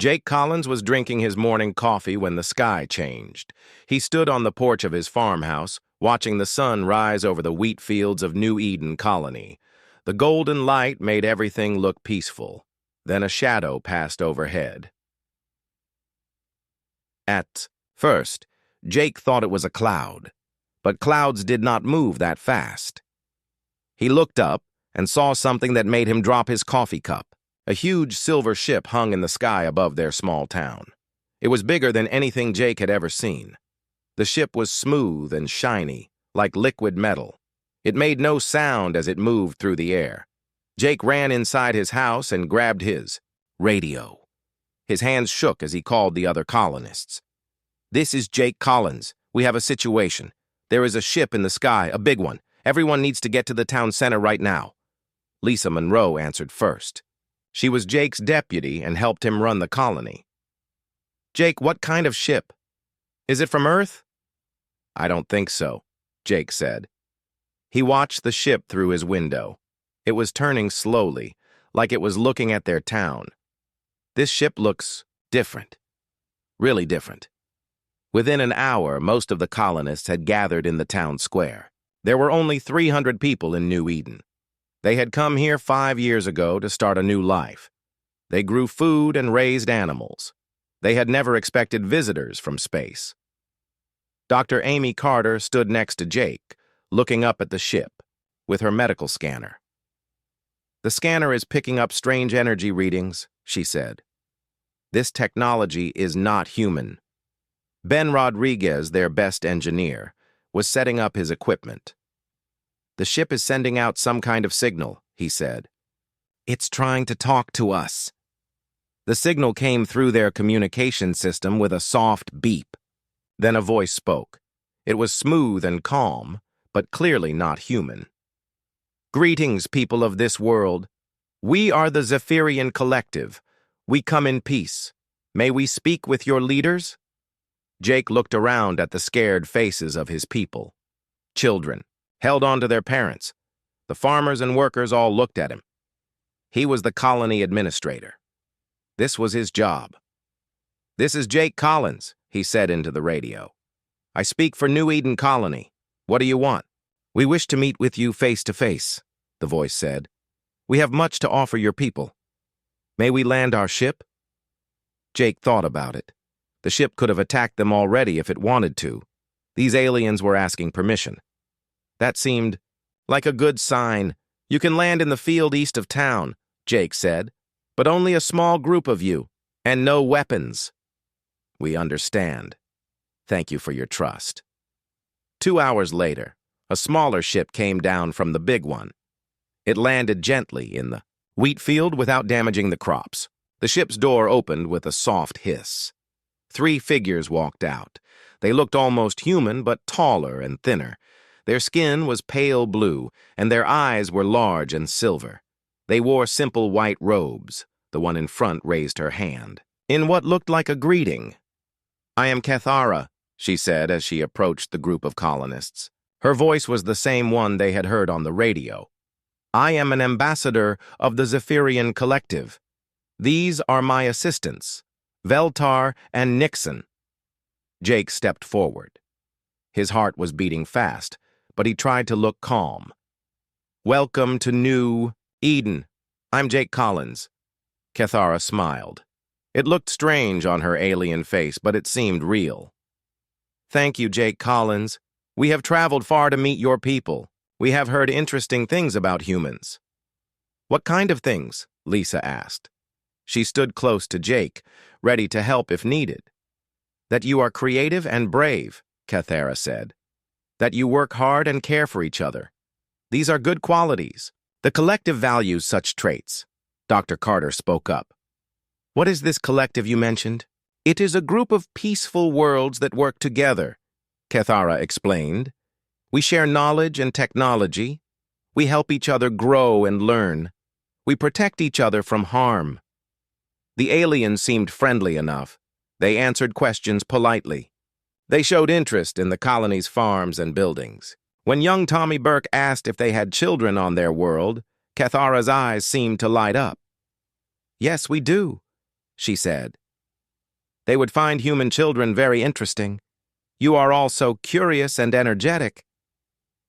Jake Collins was drinking his morning coffee when the sky changed. He stood on the porch of his farmhouse, watching the sun rise over the wheat fields of New Eden Colony. The golden light made everything look peaceful. Then a shadow passed overhead. At first, Jake thought it was a cloud, but clouds did not move that fast. He looked up and saw something that made him drop his coffee cup. A huge silver ship hung in the sky above their small town. It was bigger than anything Jake had ever seen. The ship was smooth and shiny, like liquid metal. It made no sound as it moved through the air. Jake ran inside his house and grabbed his radio. His hands shook as he called the other colonists. "This is Jake Collins. We have a situation. There is a ship in the sky, a big one. Everyone needs to get to the town center right now." Lisa Monroe answered first. She was Jake's deputy and helped him run the colony. "Jake, what kind of ship? Is it from Earth?" "I don't think so," Jake said. He watched the ship through his window. It was turning slowly, like it was looking at their town. "This ship looks different. Really different." Within an hour, most of the colonists had gathered in the town square. There were only 300 people in New Eden. They had come here 5 years ago to start a new life. They grew food and raised animals. They had never expected visitors from space. Dr. Amy Carter stood next to Jake, looking up at the ship, with her medical scanner. "The scanner is picking up strange energy readings," she said. "This technology is not human." Ben Rodriguez, their best engineer, was setting up his equipment. "The ship is sending out some kind of signal," he said. "It's trying to talk to us." The signal came through their communication system with a soft beep. Then a voice spoke. It was smooth and calm, but clearly not human. "Greetings, people of this world. We are the Zephyrian Collective. We come in peace. May we speak with your leaders?" Jake looked around at the scared faces of his people. Children held on to their parents. The farmers and workers all looked at him. He was the colony administrator. This was his job. "This is Jake Collins," he said into the radio. "I speak for New Eden Colony. What do you want?" "We wish to meet with you face to face," the voice said. "We have much to offer your people. May we land our ship?" Jake thought about it. The ship could have attacked them already if it wanted to. These aliens were asking permission. That seemed like a good sign. "You can land in the field east of town," Jake said, "but only a small group of you, and no weapons." "We understand. Thank you for your trust." 2 hours later, a smaller ship came down from the big one. It landed gently in the wheat field without damaging the crops. The ship's door opened with a soft hiss. 3 figures walked out. They looked almost human, but taller and thinner. Their skin was pale blue, and their eyes were large and silver. They wore simple white robes. The one in front raised her hand in what looked like a greeting. "I am Cathara," she said as she approached the group of colonists. Her voice was the same one they had heard on the radio. "I am an ambassador of the Zephyrian Collective. These are my assistants, Veltar and Nixon." Jake stepped forward. His heart was beating fast, but he tried to look calm. "Welcome to New Eden. I'm Jake Collins." Cathara smiled. It looked strange on her alien face, but it seemed real. "Thank you, Jake Collins. We have traveled far to meet your people. We have heard interesting things about humans." "What kind of things?" Lisa asked. She stood close to Jake, ready to help if needed. "That you are creative and brave," Cathara said. "That you work hard and care for each other. These are good qualities. The collective values such traits." Dr. Carter spoke up. "What is this collective you mentioned?" "It is a group of peaceful worlds that work together," Cathara explained. "We share knowledge and technology. We help each other grow and learn. We protect each other from harm." The aliens seemed friendly enough. They answered questions politely. They showed interest in the colony's farms and buildings. When young Tommy Burke asked if they had children on their world, Cathara's eyes seemed to light up. "Yes, we do," she said. They would find human children very interesting. You are all so curious and energetic."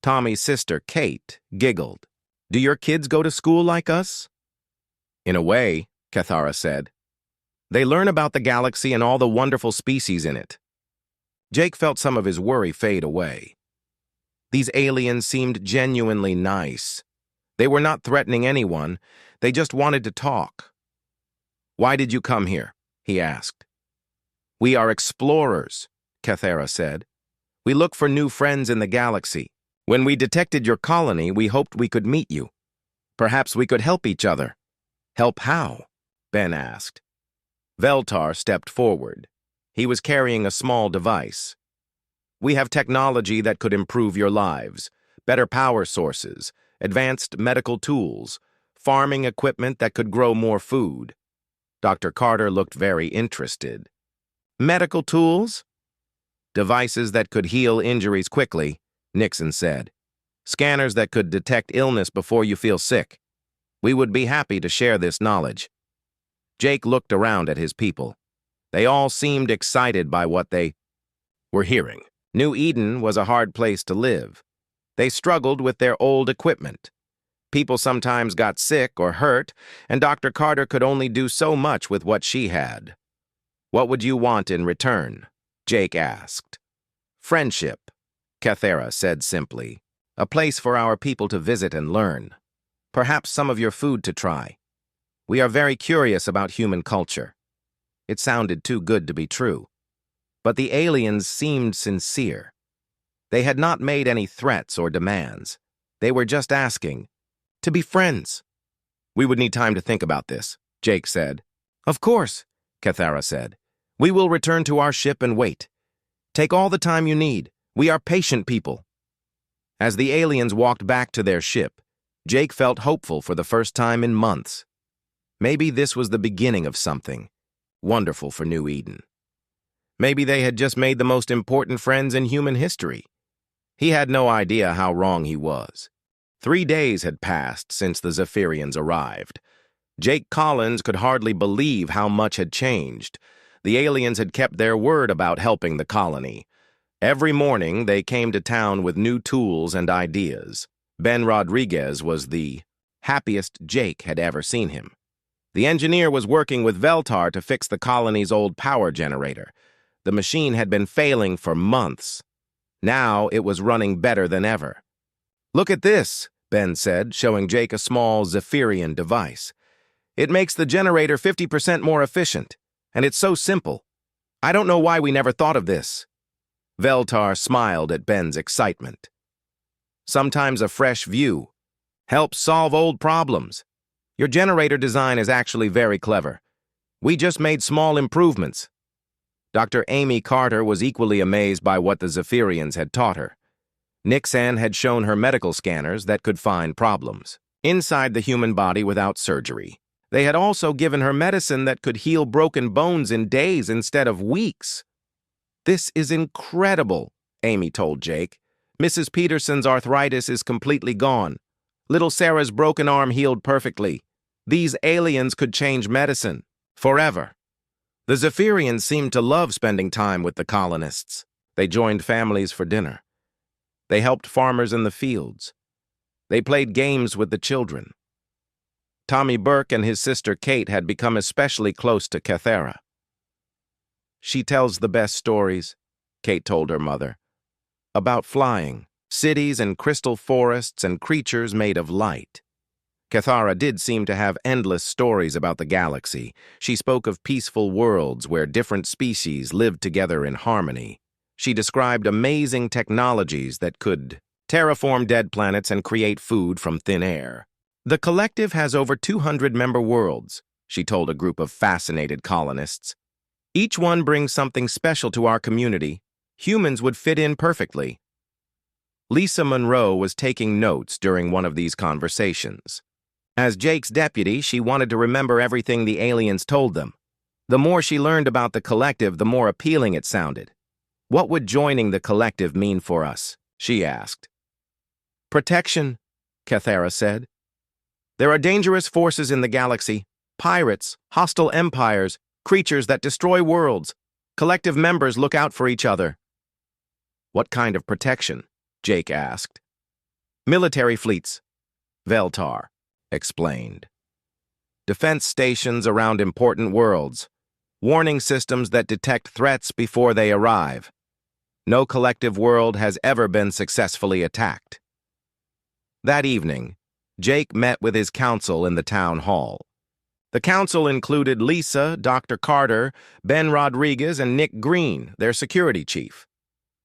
Tommy's sister, Kate, giggled. "Do your kids go to school like us?" "In a way," Cathara said. "They learn about the galaxy and all the wonderful species in it." Jake felt some of his worry fade away. These aliens seemed genuinely nice. They were not threatening anyone. They just wanted to talk. "Why did you come here?" he asked. "We are explorers," Cathara said. "We look for new friends in the galaxy. When we detected your colony, we hoped we could meet you. Perhaps we could help each other." "Help how?" Ben asked. Veltar stepped forward. He was carrying a small device. "We have technology that could improve your lives, better power sources, advanced medical tools, farming equipment that could grow more food." Dr. Carter looked very interested. "Medical tools?" "Devices that could heal injuries quickly," Nixon said. "Scanners that could detect illness before you feel sick. We would be happy to share this knowledge." Jake looked around at his people. They all seemed excited by what they were hearing. New Eden was a hard place to live. They struggled with their old equipment. People sometimes got sick or hurt, and Dr. Carter could only do so much with what she had. "What would you want in return?" Jake asked. "Friendship," Cathara said simply. "A place for our people to visit and learn. Perhaps some of your food to try. We are very curious about human culture." It sounded too good to be true. But the aliens seemed sincere. They had not made any threats or demands. They were just asking to be friends. "We would need time to think about this," Jake said. "Of course," Cathara said. "We will return to our ship and wait. Take all the time you need. We are patient people." As the aliens walked back to their ship, Jake felt hopeful for the first time in months. Maybe this was the beginning of something wonderful for New Eden. Maybe they had just made the most important friends in human history. He had no idea how wrong he was. 3 days had passed since the Zephyrians arrived. Jake Collins could hardly believe how much had changed. The aliens had kept their word about helping the colony. Every morning, they came to town with new tools and ideas. Ben Rodriguez was the happiest Jake had ever seen him. The engineer was working with Veltar to fix the colony's old power generator. The machine had been failing for months. Now it was running better than ever. "Look at this," Ben said, showing Jake a small Zephyrian device. "It makes the generator 50% more efficient, and it's so simple. I don't know why we never thought of this." Veltar smiled at Ben's excitement. "Sometimes a fresh view helps solve old problems. Your generator design is actually very clever. We just made small improvements." Dr. Amy Carter was equally amazed by what the Zephyrians had taught her. Nixon had shown her medical scanners that could find problems inside the human body without surgery. They had also given her medicine that could heal broken bones in days instead of weeks. "This is incredible," Amy told Jake. "Mrs. Peterson's arthritis is completely gone. Little Sarah's broken arm healed perfectly. These aliens could change medicine forever." The Zephyrians seemed to love spending time with the colonists. They joined families for dinner. They helped farmers in the fields. They played games with the children. Tommy Burke and his sister Kate had become especially close to Cathara. "She tells the best stories," Kate told her mother, "about flying, cities and crystal forests and creatures made of light." Cathara did seem to have endless stories about the galaxy. She spoke of peaceful worlds where different species lived together in harmony. She described amazing technologies that could terraform dead planets and create food from thin air. "The collective has over 200 member worlds," she told a group of fascinated colonists. "Each one brings something special to our community. Humans would fit in perfectly." Lisa Monroe was taking notes during one of these conversations. As Jake's deputy, she wanted to remember everything the aliens told them. The more she learned about the collective, the more appealing it sounded. "What would joining the collective mean for us?" she asked. "Protection," Cathara said. "There are dangerous forces in the galaxy, pirates, hostile empires, creatures that destroy worlds. Collective members look out for each other. What kind of protection? Jake asked. Military fleets, Veltar explained. Defense stations around important worlds. Warning systems that detect threats before they arrive. No collective world has ever been successfully attacked. That evening, Jake met with his council in the town hall. The council included Lisa, Dr. Carter, Ben Rodriguez, and Nick Green, their security chief.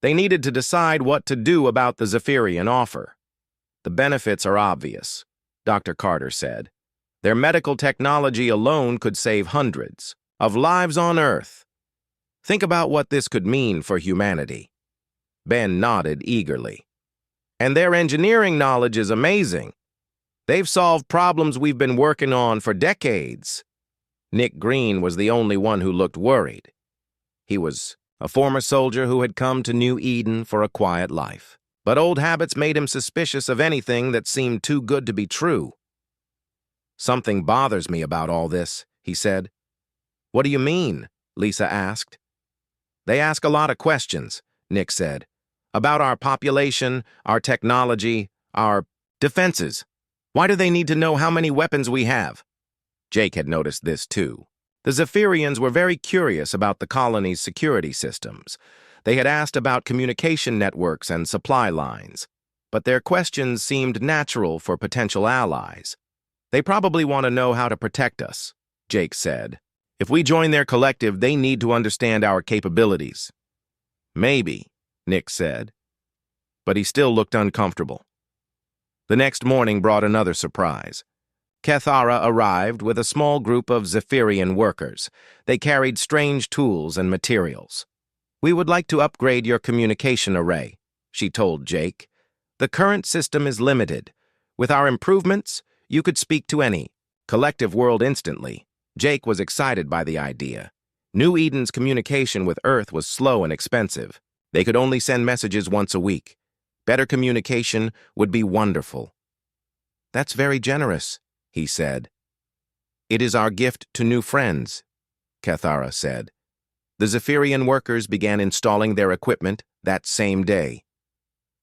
They needed to decide what to do about the Zephyrian offer. The benefits are obvious, Dr. Carter said. Their medical technology alone could save hundreds of lives on Earth. Think about what this could mean for humanity. Ben nodded eagerly. And their engineering knowledge is amazing. They've solved problems we've been working on for decades. Nick Green was the only one who looked worried. He was a former soldier who had come to New Eden for a quiet life. But old habits made him suspicious of anything that seemed too good to be true. Something bothers me about all this, he said. What do you mean? Lisa asked. They ask a lot of questions, Nick said. About our population, our technology, our defenses. Why do they need to know how many weapons we have? Jake had noticed this too. The Zephyrians were very curious about the colony's security systems. They had asked about communication networks and supply lines, but their questions seemed natural for potential allies. They probably want to know how to protect us, Jake said. If we join their collective, they need to understand our capabilities. Maybe, Nick said, but he still looked uncomfortable. The next morning brought another surprise. Cathara arrived with a small group of Zephyrian workers. They carried strange tools and materials. We would like to upgrade your communication array, she told Jake. The current system is limited. With our improvements, you could speak to any collective world instantly. Jake was excited by the idea. New Eden's communication with Earth was slow and expensive. They could only send messages once a week. Better communication would be wonderful. That's very generous, he said. It is our gift to new friends, Cathara said. The Zephyrian workers began installing their equipment that same day.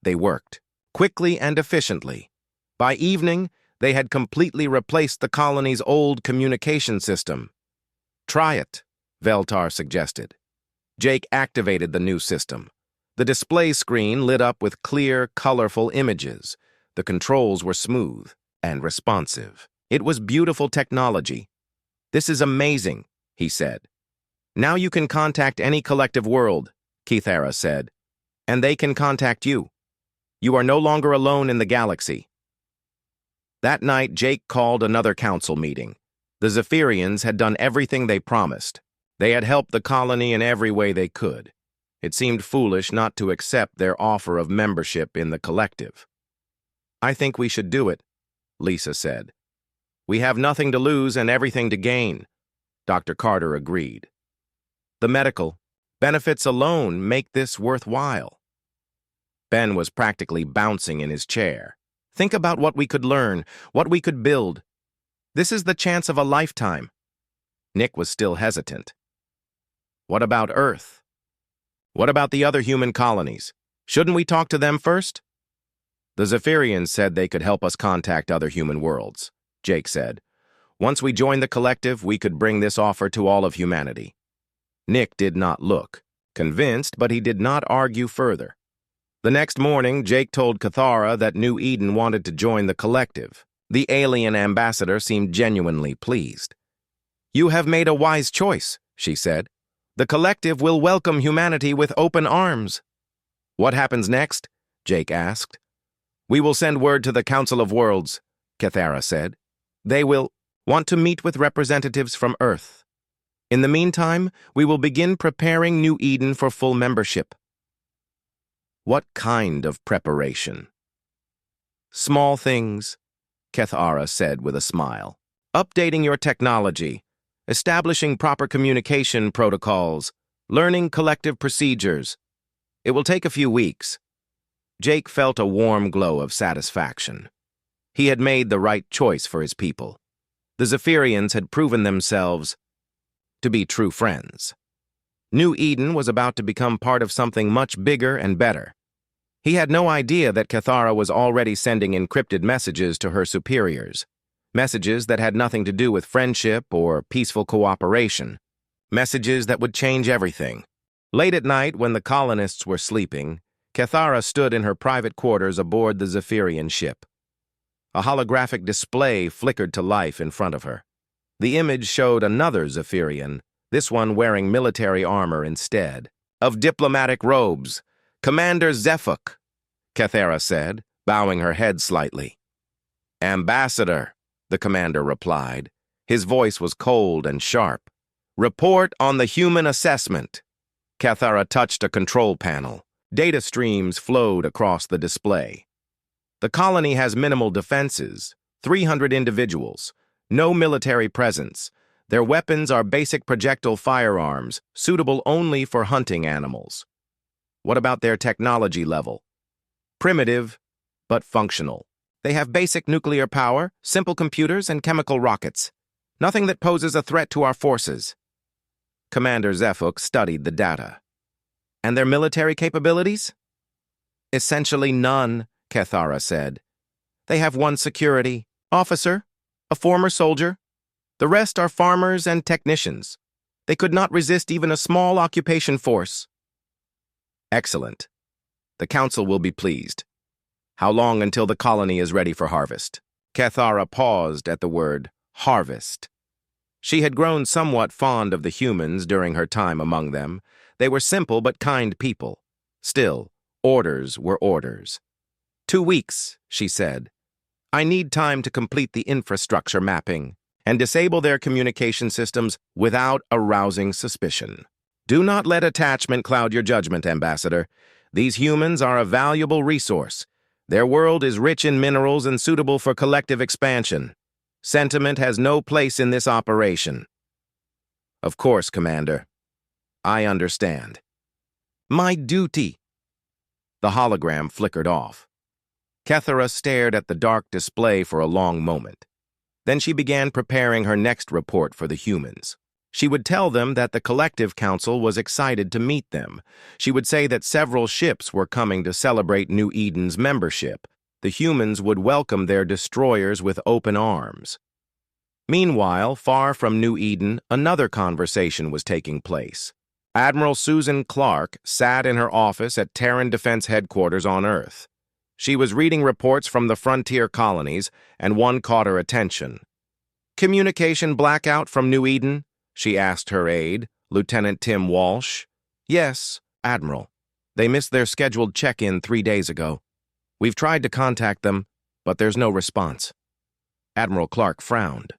They worked quickly and efficiently. By evening, they had completely replaced the colony's old communication system. Try it, Veltar suggested. Jake activated the new system. The display screen lit up with clear, colorful images. The controls were smooth and responsive. It was beautiful technology. This is amazing, he said. Now you can contact any collective world, Cathara said, and they can contact you. You are no longer alone in the galaxy. That night, Jake called another council meeting. The Zephyrians had done everything they promised. They had helped the colony in every way they could. It seemed foolish not to accept their offer of membership in the collective. I think we should do it, Lisa said. We have nothing to lose and everything to gain, Dr. Carter agreed. The medical benefits alone make this worthwhile. Ben was practically bouncing in his chair. Think about what we could learn, what we could build. This is the chance of a lifetime. Nick was still hesitant. What about Earth? What about the other human colonies? Shouldn't we talk to them first? The Zephyrians said they could help us contact other human worlds, Jake said. Once we joined the collective, we could bring this offer to all of humanity. Nick did not look convinced, but he did not argue further. The next morning, Jake told Cathara that New Eden wanted to join the collective. The alien ambassador seemed genuinely pleased. You have made a wise choice, she said. The collective will welcome humanity with open arms. What happens next? Jake asked. We will send word to the Council of Worlds, Cathara said. They will want to meet with representatives from Earth. In the meantime, we will begin preparing New Eden for full membership. What kind of preparation? Small things, Cathara said with a smile. Updating your technology, establishing proper communication protocols, learning collective procedures. It will take a few weeks. Jake felt a warm glow of satisfaction. He had made the right choice for his people. The Zephyrians had proven themselves to be true friends. New Eden was about to become part of something much bigger and better. He had no idea that Cathara was already sending encrypted messages to her superiors, messages that had nothing to do with friendship or peaceful cooperation, messages that would change everything. Late at night, when the colonists were sleeping, Cathara stood in her private quarters aboard the Zephyrian ship. A holographic display flickered to life in front of her. The image showed another Zephyrian, this one wearing military armor instead of diplomatic robes. "Commander Zephuk," Cathara said, bowing her head slightly. "Ambassador," the commander replied. His voice was cold and sharp. "Report on the human assessment." Cathara touched a control panel. Data streams flowed across the display. "The colony has minimal defenses, 300 individuals, no military presence. Their weapons are basic projectile firearms, suitable only for hunting animals." "What about their technology level?" "Primitive, but functional. They have basic nuclear power, simple computers, and chemical rockets. Nothing that poses a threat to our forces." Commander Zephuk studied the data. "And their military capabilities?" "Essentially none," Cathara said. "They have one security officer, a former soldier. The rest are farmers and technicians. They could not resist even a small occupation force." "Excellent. The council will be pleased. How long until the colony is ready for harvest?" Cathara paused at the word harvest. She had grown somewhat fond of the humans during her time among them. They were simple but kind people. Still, orders were orders. 2 weeks, she said. "I need time to complete the infrastructure mapping and disable their communication systems without arousing suspicion." "Do not let attachment cloud your judgment, Ambassador. These humans are a valuable resource. Their world is rich in minerals and suitable for collective expansion. Sentiment has no place in this operation." "Of course, Commander. I understand." "My duty." The hologram flickered off. Cathara stared at the dark display for a long moment. Then she began preparing her next report for the humans. She would tell them that the Collective Council was excited to meet them. She would say that several ships were coming to celebrate New Eden's membership. The humans would welcome their destroyers with open arms. Meanwhile, far from New Eden, another conversation was taking place. Admiral Susan Clark sat in her office at Terran Defense Headquarters on Earth. She was reading reports from the frontier colonies, and one caught her attention. "Communication blackout from New Eden?" she asked her aide, Lieutenant Tim Walsh. "Yes, Admiral. They missed their scheduled check-in 3 days ago. We've tried to contact them, but there's no response." Admiral Clark frowned.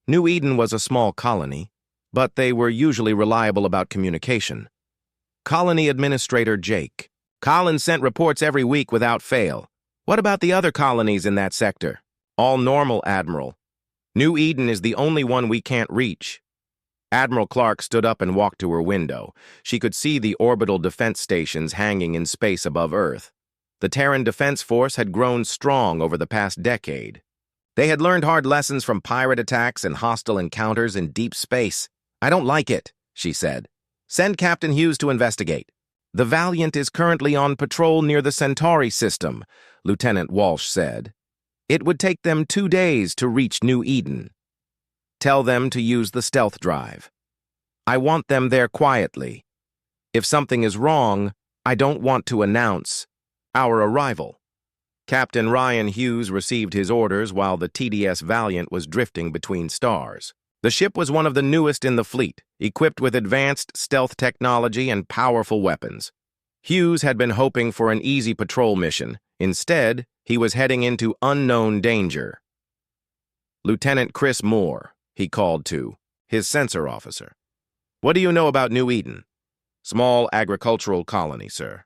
New Eden was a small colony, but they were usually reliable about communication. Colony Administrator Jake. "Collins sent reports every week without fail. What about the other colonies in that sector?" "All normal, Admiral. New Eden is the only one we can't reach." Admiral Clark stood up and walked to her window. She could see the orbital defense stations hanging in space above Earth. The Terran Defense Force had grown strong over the past decade. They had learned hard lessons from pirate attacks and hostile encounters in deep space. "I don't like it," she said. "Send Captain Hughes to investigate." "The Valiant is currently on patrol near the Centauri system," Lieutenant Walsh said. "It would take them 2 days to reach New Eden. Tell them to use the stealth drive. I want them there quietly. If something is wrong, I don't want to announce our arrival." Captain Ryan Hughes received his orders while the TDS Valiant was drifting between stars. The ship was one of the newest in the fleet, equipped with advanced stealth technology and powerful weapons. Hughes had been hoping for an easy patrol mission. Instead, he was heading into unknown danger. "Lieutenant Chris Moore," he called to, his sensor officer. "What do you know about New Eden?" "Small agricultural colony, sir.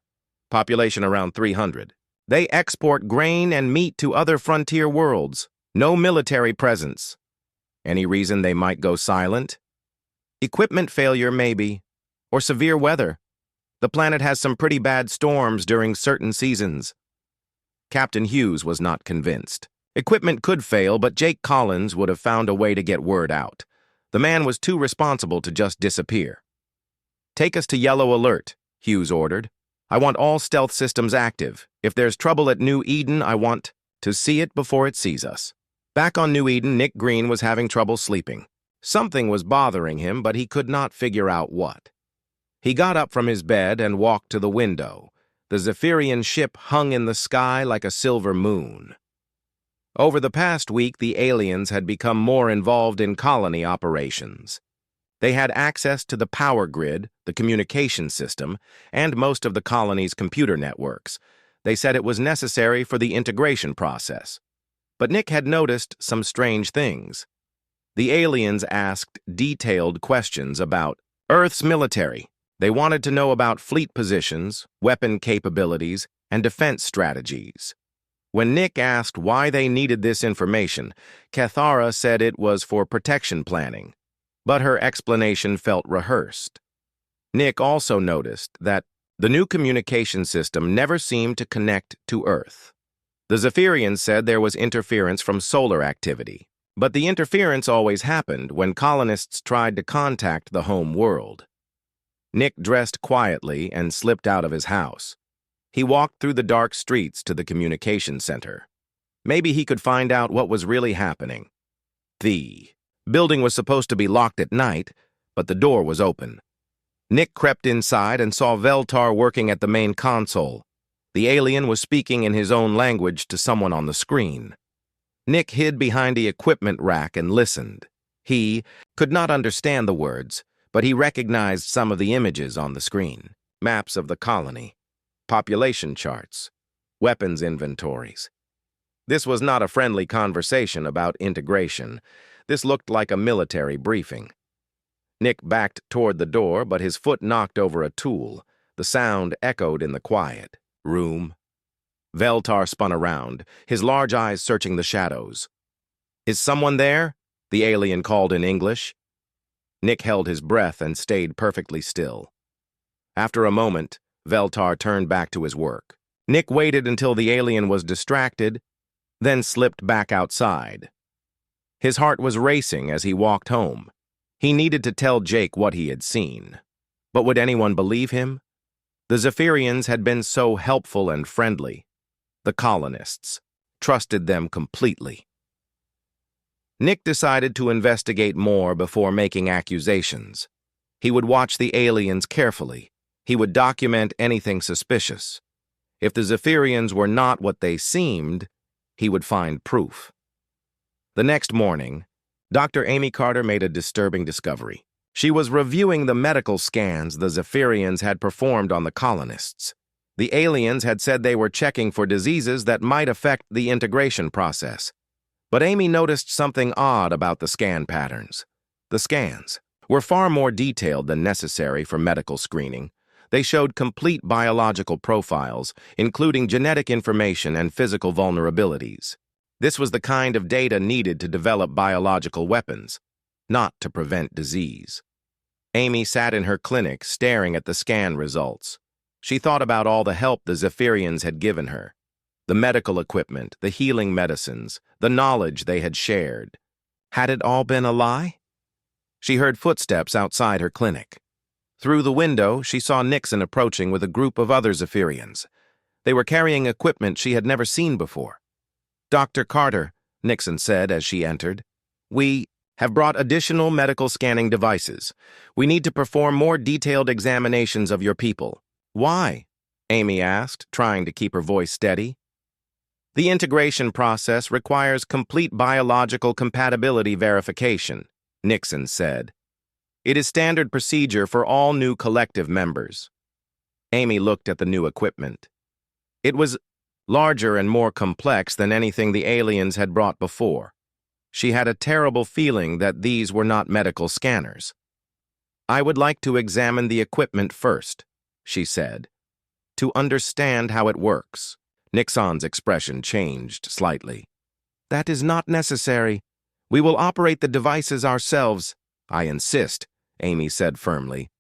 Population around 300. They export grain and meat to other frontier worlds. No military presence. Any reason they might go silent?" "Equipment failure, maybe. Or severe weather. The planet has some pretty bad storms during certain seasons." Captain Hughes was not convinced. Equipment could fail, but Jake Collins would have found a way to get word out. The man was too responsible to just disappear. Take us to yellow alert, Hughes ordered. I want all stealth systems active. If there's trouble at New Eden, I want to see it before it sees us. Back on New Eden, Nick Green was having trouble sleeping. Something was bothering him, but he could not figure out what. He got up from his bed and walked to the window. The Zephyrian ship hung in the sky like a silver moon. Over the past week, the aliens had become more involved in colony operations. They had access to the power grid, the communication system, and most of the colony's computer networks. They said it was necessary for the integration process. But Nick had noticed some strange things. The aliens asked detailed questions about Earth's military. They wanted to know about fleet positions, weapon capabilities, and defense strategies. When Nick asked why they needed this information, Cathara said it was for protection planning, but her explanation felt rehearsed. Nick also noticed that the new communication system never seemed to connect to Earth. The Zephyrians said there was interference from solar activity, but the interference always happened when colonists tried to contact the home world. Nick dressed quietly and slipped out of his house. He walked through the dark streets to the communication center. Maybe he could find out what was really happening. The building was supposed to be locked at night, but the door was open. Nick crept inside and saw Veltar working at the main console. The alien was speaking in his own language to someone on the screen. Nick hid behind the equipment rack and listened. He could not understand the words, but he recognized some of the images on the screen. Maps of the colony, population charts, weapons inventories. This was not a friendly conversation about integration. This looked like a military briefing. Nick backed toward the door, but his foot knocked over a tool. The sound echoed in the quiet room. Veltar spun around, his large eyes searching the shadows. "Is someone there?" the alien called in English. Nick held his breath and stayed perfectly still. After a moment, Veltar turned back to his work. Nick waited until the alien was distracted, then slipped back outside. His heart was racing as he walked home. He needed to tell Jake what he had seen. But would anyone believe him? The Zephyrians had been so helpful and friendly. The colonists trusted them completely. Nick decided to investigate more before making accusations. He would watch the aliens carefully. He would document anything suspicious. If the Zephyrians were not what they seemed, he would find proof. The next morning, Dr. Amy Carter made a disturbing discovery. She was reviewing the medical scans the Zephyrians had performed on the colonists. The aliens had said they were checking for diseases that might affect the integration process. But Amy noticed something odd about the scan patterns. The scans were far more detailed than necessary for medical screening. They showed complete biological profiles, including genetic information and physical vulnerabilities. This was the kind of data needed to develop biological weapons, not to prevent disease. Amy sat in her clinic staring at the scan results. She thought about all the help the Zephyrians had given her. The medical equipment, the healing medicines, the knowledge they had shared. Had it all been a lie? She heard footsteps outside her clinic. Through the window, she saw Nixon approaching with a group of other Zephyrians. They were carrying equipment she had never seen before. "Dr. Carter," Nixon said as she entered, "we have brought additional medical scanning devices. We need to perform more detailed examinations of your people." "Why?" Amy asked, trying to keep her voice steady. "The integration process requires complete biological compatibility verification," Nixon said. "It is standard procedure for all new collective members." Amy looked at the new equipment. It was larger and more complex than anything the aliens had brought before. She had a terrible feeling that these were not medical scanners. "I would like to examine the equipment first," she said, "to understand how it works." Nixon's expression changed slightly. "That is not necessary. We will operate the devices ourselves." "I insist," Amy said firmly.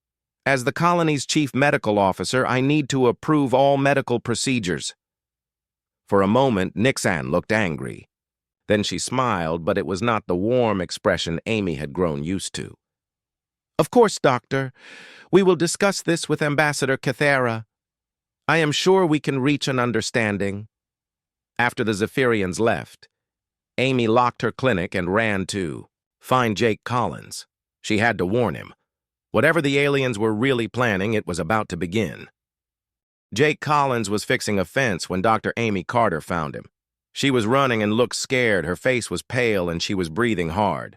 "As the colony's chief medical officer, I need to approve all medical procedures." For a moment, Nixon looked angry. Then she smiled, but it was not the warm expression Amy had grown used to. Of course, Doctor. We will discuss this with Ambassador Cathera. I am sure we can reach an understanding. After the Zephyrians left, Amy locked her clinic and ran to find Jake Collins. She had to warn him. Whatever the aliens were really planning, it was about to begin. Jake Collins was fixing a fence when Dr. Amy Carter found him. She was running and looked scared. Her face was pale and she was breathing hard.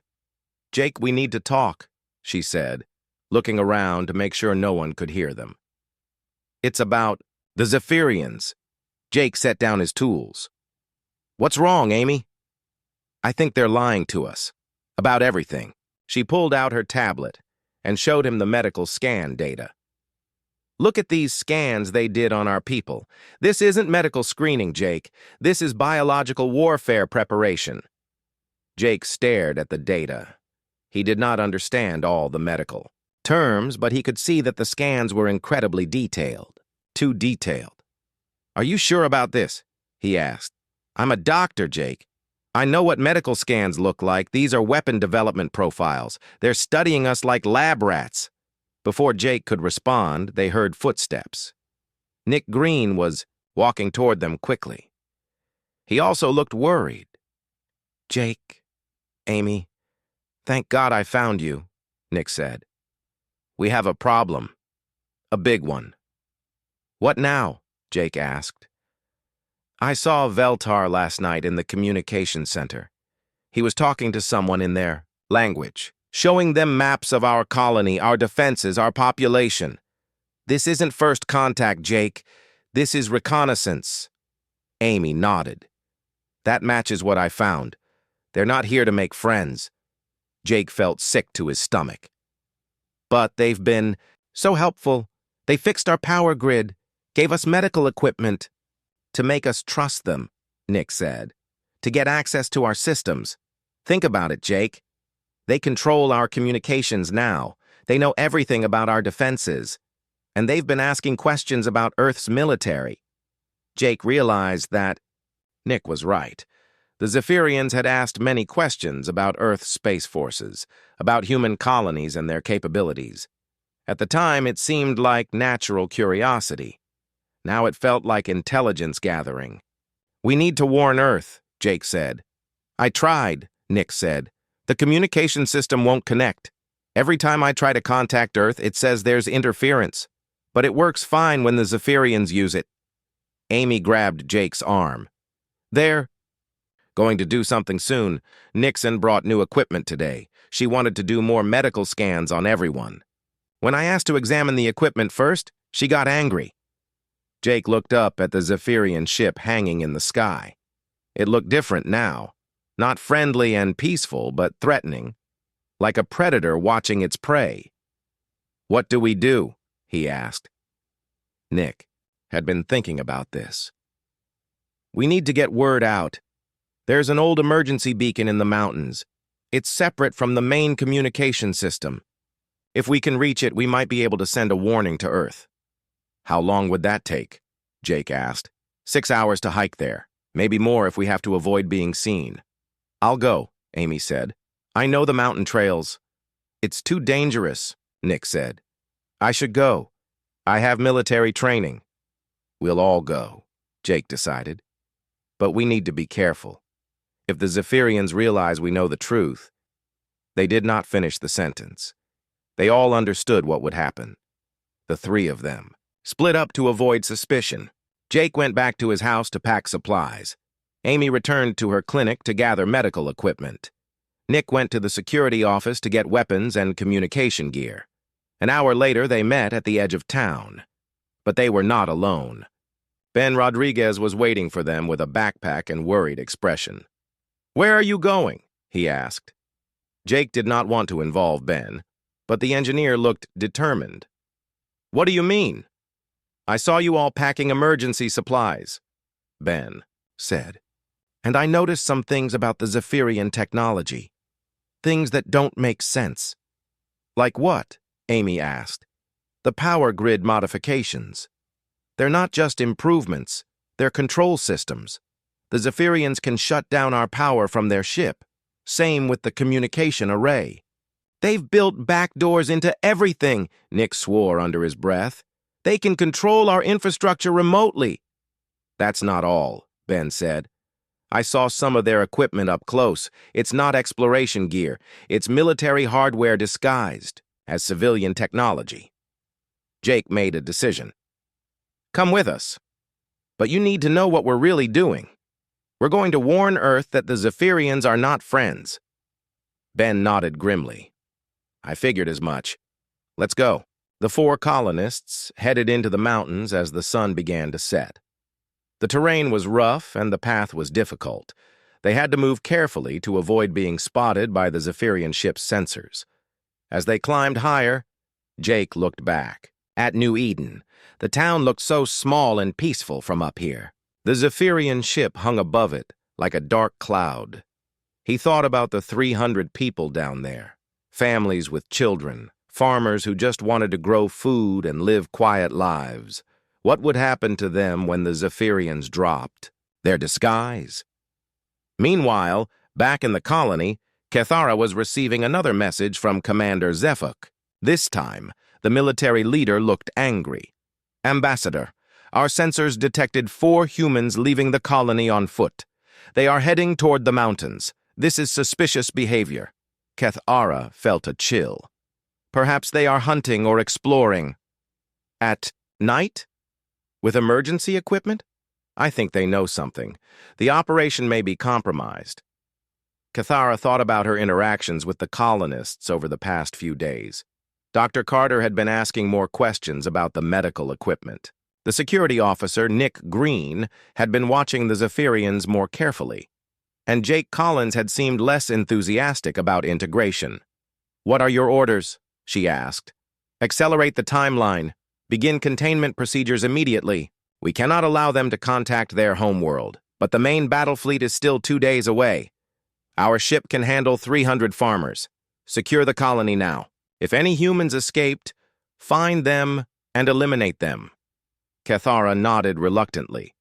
"Jake, we need to talk," she said, looking around to make sure no one could hear them. "It's about the Zephyrians." Jake set down his tools. "What's wrong, Amy?" "I think they're lying to us. About everything." She pulled out her tablet and showed him the medical scan data. "Look at these scans they did on our people. This isn't medical screening, Jake. This is biological warfare preparation." Jake stared at the data. He did not understand all the medical terms, but he could see that the scans were incredibly detailed. Too detailed. "Are you sure about this?" he asked. "I'm a doctor, Jake. I know what medical scans look like. These are weapon development profiles. They're studying us like lab rats." Before Jake could respond, they heard footsteps. Nick Green was walking toward them quickly. He also looked worried. "Jake, Amy, thank God I found you," Nick said. "We have a problem. A big one." "What now?" Jake asked. "I saw Veltar last night in the communication center. He was talking to someone in their language, showing them maps of our colony, our defenses, our population. This isn't first contact, Jake. This is reconnaissance." Amy nodded. "That matches what I found. They're not here to make friends." Jake felt sick to his stomach. "But they've been so helpful. They fixed our power grid, gave us medical equipment." "To make us trust them," Nick said. "To get access to our systems. Think about it, Jake. They control our communications now. They know everything about our defenses. And they've been asking questions about Earth's military." Jake realized that Nick was right. The Zephyrians had asked many questions about Earth's space forces, about human colonies and their capabilities. At the time, it seemed like natural curiosity. Now it felt like intelligence gathering. "We need to warn Earth," Jake said. "I tried," Nick said. "The communication system won't connect. Every time I try to contact Earth, it says there's interference. But it works fine when the Zephyrians use it." Amy grabbed Jake's arm. "They're going to do something soon. Nixon brought new equipment today. She wanted to do more medical scans on everyone. When I asked to examine the equipment first, she got angry." Jake looked up at the Zephyrian ship hanging in the sky. It looked different now. Not friendly and peaceful, but threatening. Like a predator watching its prey. "What do we do?" he asked. Nick had been thinking about this. "We need to get word out. There's an old emergency beacon in the mountains. It's separate from the main communication system. If we can reach it, we might be able to send a warning to Earth." "How long would that take?" Jake asked. 6 hours to hike there. Maybe more if we have to avoid being seen." "I'll go," Amy said. "I know the mountain trails." "It's too dangerous," Nick said. "I should go. I have military training." "We'll all go," Jake decided. "But we need to be careful. If the Zephyrians realize we know the truth..." They did not finish the sentence. They all understood what would happen. The three of them split up to avoid suspicion. Jake went back to his house to pack supplies. Amy returned to her clinic to gather medical equipment. Nick went to the security office to get weapons and communication gear. An hour later, they met at the edge of town. But they were not alone. Ben Rodriguez was waiting for them with a backpack and worried expression. "Where are you going?" he asked. Jake did not want to involve Ben, but the engineer looked determined. "What do you mean?" "I saw you all packing emergency supplies," Ben said. "And I noticed some things about the Zephyrian technology. Things that don't make sense." "Like what?" Amy asked. "The power grid modifications. They're not just improvements, they're control systems. The Zephyrians can shut down our power from their ship. Same with the communication array." They've built back doors into everything, Nick swore under his breath. They can control our infrastructure remotely. That's not all, Ben said. I saw some of their equipment up close. It's not exploration gear. It's military hardware disguised as civilian technology. Jake made a decision. Come with us. But you need to know what we're really doing. We're going to warn Earth that the Zephyrians are not friends. Ben nodded grimly. I figured as much. Let's go. The 4 colonists headed into the mountains as the sun began to set. The terrain was rough and the path was difficult. They had to move carefully to avoid being spotted by the Zephyrian ship's sensors. As they climbed higher, Jake looked back. At New Eden, the town looked so small and peaceful from up here. The Zephyrian ship hung above it like a dark cloud. He thought about the 300 people down there, families with children, farmers who just wanted to grow food and live quiet lives. What would happen to them when the Zephyrians dropped? Their disguise? Meanwhile, back in the colony, Cathara was receiving another message from Commander Zephuk. This time, the military leader looked angry. Ambassador, our sensors detected 4 humans leaving the colony on foot. They are heading toward the mountains. This is suspicious behavior. Cathara felt a chill. Perhaps they are hunting or exploring. At night? With emergency equipment? I think they know something. The operation may be compromised. Cathara thought about her interactions with the colonists over the past few days. Dr. Carter had been asking more questions about the medical equipment. The security officer, Nick Green, had been watching the Zephyrians more carefully. And Jake Collins had seemed less enthusiastic about integration. What are your orders? She asked. Accelerate the timeline. Begin containment procedures immediately. We cannot allow them to contact their homeworld, but the main battle fleet is still 2 days away. Our ship can handle 300 farmers. Secure the colony now. If any humans escaped, find them and eliminate them. Cathara nodded reluctantly.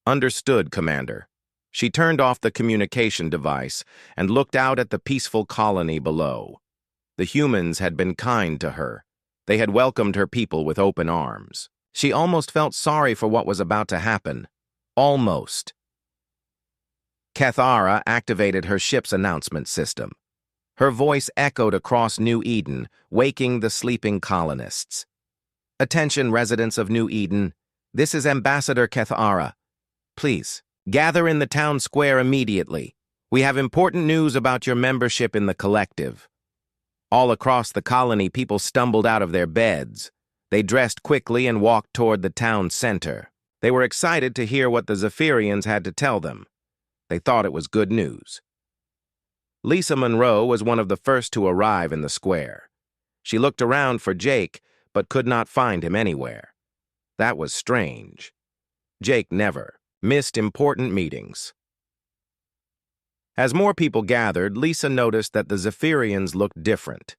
Understood, Commander. She turned off the communication device and looked out at the peaceful colony below. The humans had been kind to her. They had welcomed her people with open arms. She almost felt sorry for what was about to happen. Almost. Cathara activated her ship's announcement system. Her voice echoed across New Eden, waking the sleeping colonists. Attention, residents of New Eden. This is Ambassador Cathara. Please, gather in the town square immediately. We have important news about your membership in the collective. All across the colony, people stumbled out of their beds. They dressed quickly and walked toward the town center. They were excited to hear what the Zephyrians had to tell them. They thought it was good news. Lisa Monroe was one of the first to arrive in the square. She looked around for Jake, but could not find him anywhere. That was strange. Jake never missed important meetings. As more people gathered, Lisa noticed that the Zephyrians looked different.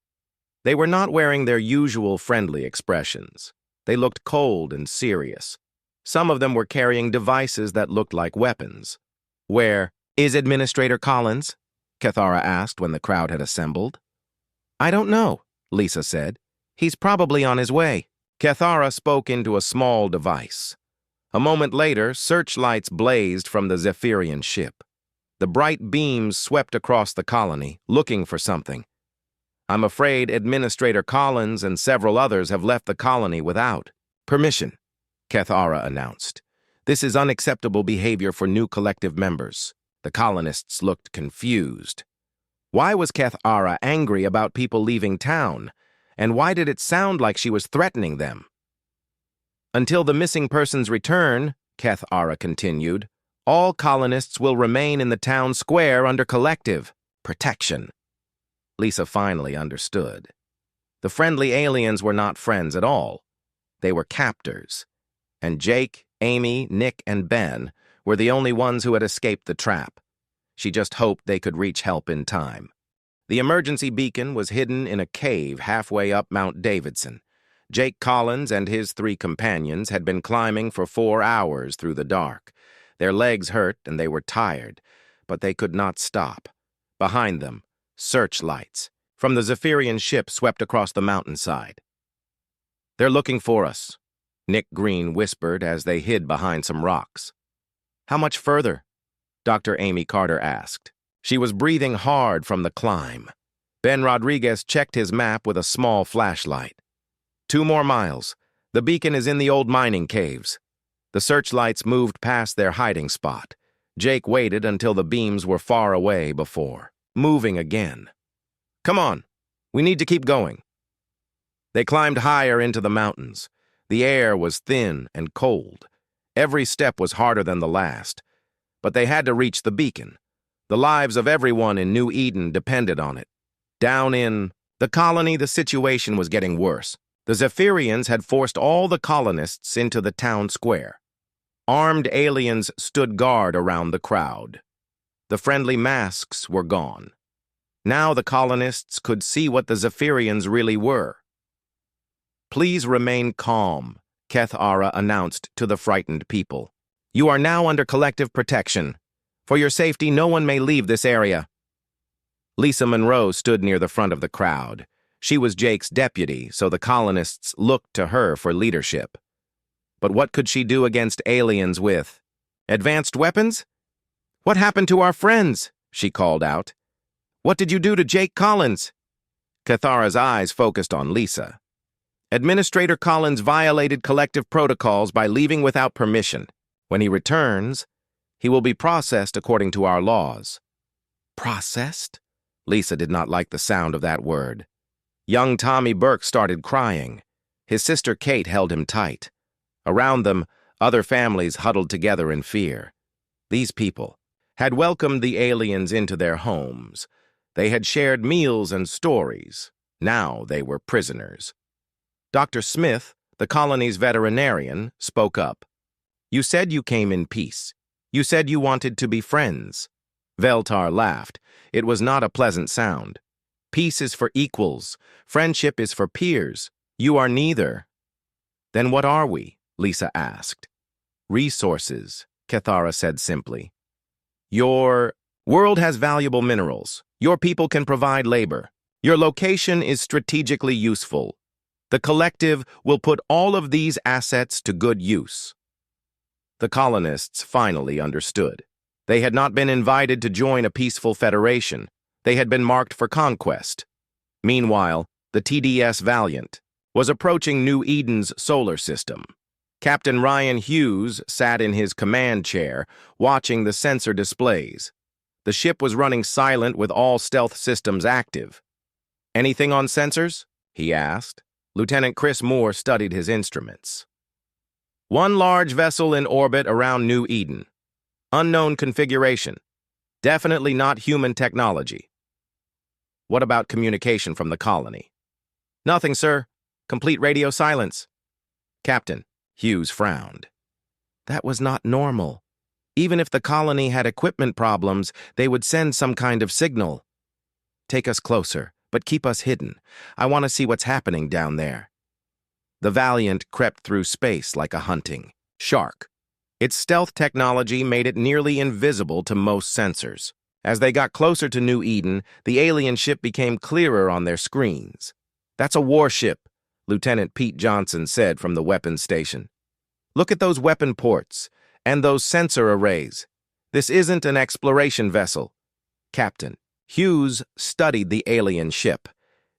They were not wearing their usual friendly expressions. They looked cold and serious. Some of them were carrying devices that looked like weapons. Where is Administrator Collins? Cathara asked when the crowd had assembled. I don't know, Lisa said. He's probably on his way. Cathara spoke into a small device. A moment later, searchlights blazed from the Zephyrian ship. The bright beams swept across the colony, looking for something. I'm afraid Administrator Collins and several others have left the colony without permission, Cathara announced. This is unacceptable behavior for new collective members. The colonists looked confused. Why was Cathara angry about people leaving town? And why did it sound like she was threatening them? Until the missing person's return, Cathara continued, all colonists will remain in the town square under collective protection. Lisa finally understood. The friendly aliens were not friends at all. They were captors. And Jake, Amy, Nick, and Ben were the only ones who had escaped the trap. She just hoped they could reach help in time. The emergency beacon was hidden in a cave halfway up Mount Davidson. Jake Collins and his 3 companions had been climbing for 4 hours through the dark. Their legs hurt and they were tired, but they could not stop. Behind them, searchlights, from the Zephyrian ship swept across the mountainside. "They're looking for us," Nick Green whispered as they hid behind some rocks. "How much further?" Dr. Amy Carter asked. She was breathing hard from the climb. Ben Rodriguez checked his map with a small flashlight. 2 more miles. The beacon is in the old mining caves." The searchlights moved past their hiding spot. Jake waited until the beams were far away before moving again. "Come on, we need to keep going." They climbed higher into the mountains. The air was thin and cold. Every step was harder than the last. But they had to reach the beacon. The lives of everyone in New Eden depended on it. Down in the colony, the situation was getting worse. The Zephyrians had forced all the colonists into the town square. Armed aliens stood guard around the crowd. The friendly masks were gone. Now the colonists could see what the Zephyrians really were. "Please remain calm," Kethara announced to the frightened people. "You are now under collective protection. For your safety, no one may leave this area." Lisa Monroe stood near the front of the crowd. She was Jake's deputy, so the colonists looked to her for leadership. But what could she do against aliens with advanced weapons? "What happened to our friends?" she called out. "What did you do to Jake Collins?" Kethara's eyes focused on Lisa. "Administrator Collins violated collective protocols by leaving without permission. When he returns, he will be processed according to our laws." Processed? Lisa did not like the sound of that word. Young Tommy Burke started crying. His sister Kate held him tight. Around them, other families huddled together in fear. These people had welcomed the aliens into their homes. They had shared meals and stories. Now they were prisoners. Dr. Smith, the colony's veterinarian, spoke up. "You said you came in peace. You said you wanted to be friends." Veltar laughed. It was not a pleasant sound. "Peace is for equals. Friendship is for peers. You are neither." "Then what are we?" Lisa asked. "Resources," Kethara said simply. "Your world has valuable minerals. Your people can provide labor. Your location is strategically useful. The collective will put all of these assets to good use." The colonists finally understood. They had not been invited to join a peaceful federation. They had been marked for conquest. Meanwhile, the TDS Valiant was approaching New Eden's solar system. Captain Ryan Hughes sat in his command chair, watching the sensor displays. The ship was running silent with all stealth systems active. "Anything on sensors?" he asked. Lieutenant Chris Moore studied his instruments. "One large vessel in orbit around New Eden. Unknown configuration. Definitely not human technology." "What about communication from the colony?" "Nothing, sir. Complete radio silence." "Captain," Hughes frowned. That was not normal. Even if the colony had equipment problems, they would send some kind of signal. "Take us closer, but keep us hidden. I want to see what's happening down there." The Valiant crept through space like a hunting shark. Its stealth technology made it nearly invisible to most sensors. As they got closer to New Eden, the alien ship became clearer on their screens. "That's a warship," Lieutenant Pete Johnson said from the weapons station. "Look at those weapon ports and those sensor arrays. This isn't an exploration vessel." Captain Hughes studied the alien ship.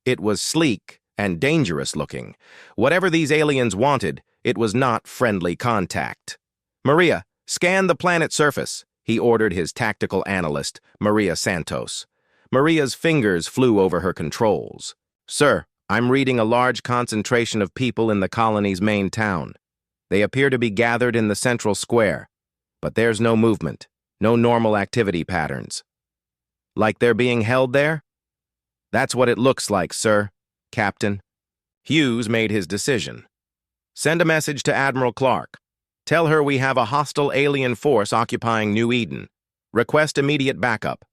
It was sleek and dangerous looking. Whatever these aliens wanted, it was not friendly contact. "Maria, scan the planet surface," he ordered his tactical analyst, Maria Santos. Maria's fingers flew over her controls. "Sir, I'm reading a large concentration of people in the colony's main town. They appear to be gathered in the central square, but there's no movement, no normal activity patterns." "Like they're being held there?" "That's what it looks like, sir, Captain." Hughes made his decision. "Send a message to Admiral Clark. Tell her we have a hostile alien force occupying New Eden. Request immediate backup."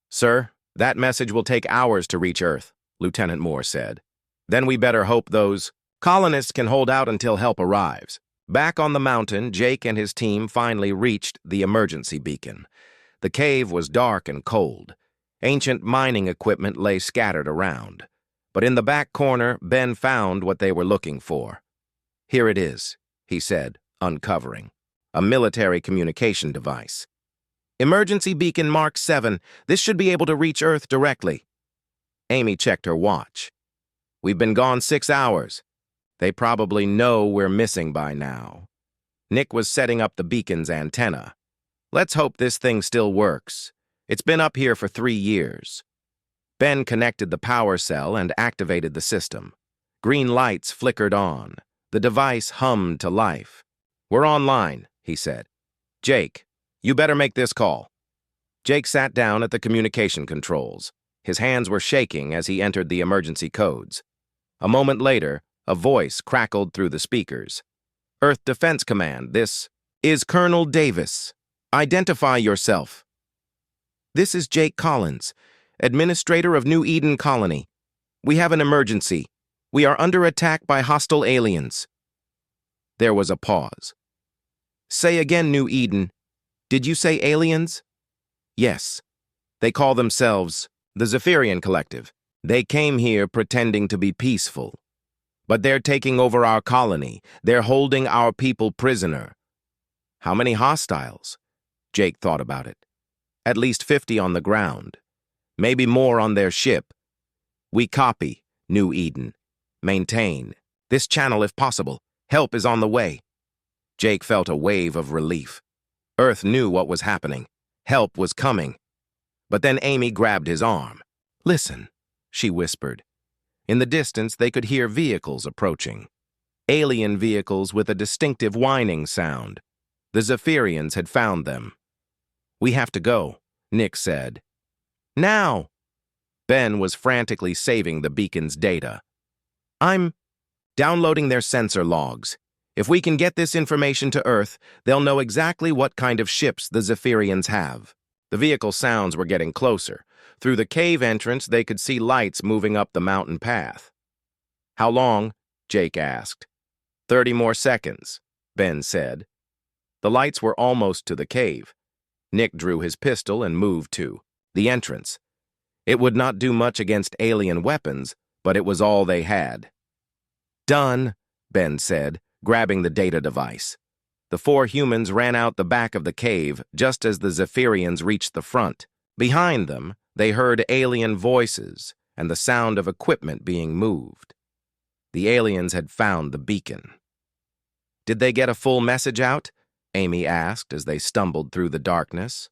"Sir, that message will take hours to reach Earth," Lieutenant Moore said. "Then we better hope those colonists can hold out until help arrives." Back on the mountain, Jake and his team finally reached the emergency beacon. The cave was dark and cold. Ancient mining equipment lay scattered around. But in the back corner, Ben found what they were looking for. "Here it is," he said, uncovering. "A military communication device. Emergency beacon Mark 7. This should be able to reach Earth directly." Amy checked her watch. "We've been gone 6 hours. They probably know we're missing by now." Nick was setting up the beacon's antenna. "Let's hope this thing still works. It's been up here for 3 years. Ben connected the power cell and activated the system. Green lights flickered on. The device hummed to life. "We're online," he said. "Jake, you better make this call." Jake sat down at the communication controls. His hands were shaking as he entered the emergency codes. A moment later, a voice crackled through the speakers. "Earth Defense Command, this is Colonel Davis. Identify yourself." "This is Jake Collins, Administrator of New Eden Colony. We have an emergency. We are under attack by hostile aliens." There was a pause. "Say again, New Eden. Did you say aliens?" "Yes. They call themselves the Zephyrian Collective. They came here pretending to be peaceful. But they're taking over our colony. They're holding our people prisoner." "How many hostiles?" Jake thought about it. "At least 50 on the ground. Maybe more on their ship. We copy, New Eden. Maintain. This channel if possible. Help is on the way." Jake felt a wave of relief. Earth knew what was happening. Help was coming. But then Amy grabbed his arm. "Listen," she whispered. In the distance, they could hear vehicles approaching. Alien vehicles with a distinctive whining sound. The Zephyrians had found them. "We have to go," Nick said. "Now!" Ben was frantically saving the beacon's data. "I'm downloading their sensor logs. If we can get this information to Earth, they'll know exactly what kind of ships the Zephyrians have." The vehicle sounds were getting closer. Through the cave entrance, they could see lights moving up the mountain path. "How long?" Jake asked. 30 more seconds, Ben said. The lights were almost to the cave. Nick drew his pistol and moved to the entrance. It would not do much against alien weapons, but it was all they had. "Done," Ben said, grabbing the data device. The 4 humans ran out the back of the cave just as the Zephyrians reached the front. Behind them, they heard alien voices and the sound of equipment being moved. The aliens had found the beacon. "Did they get a full message out?" Amy asked as they stumbled through the darkness.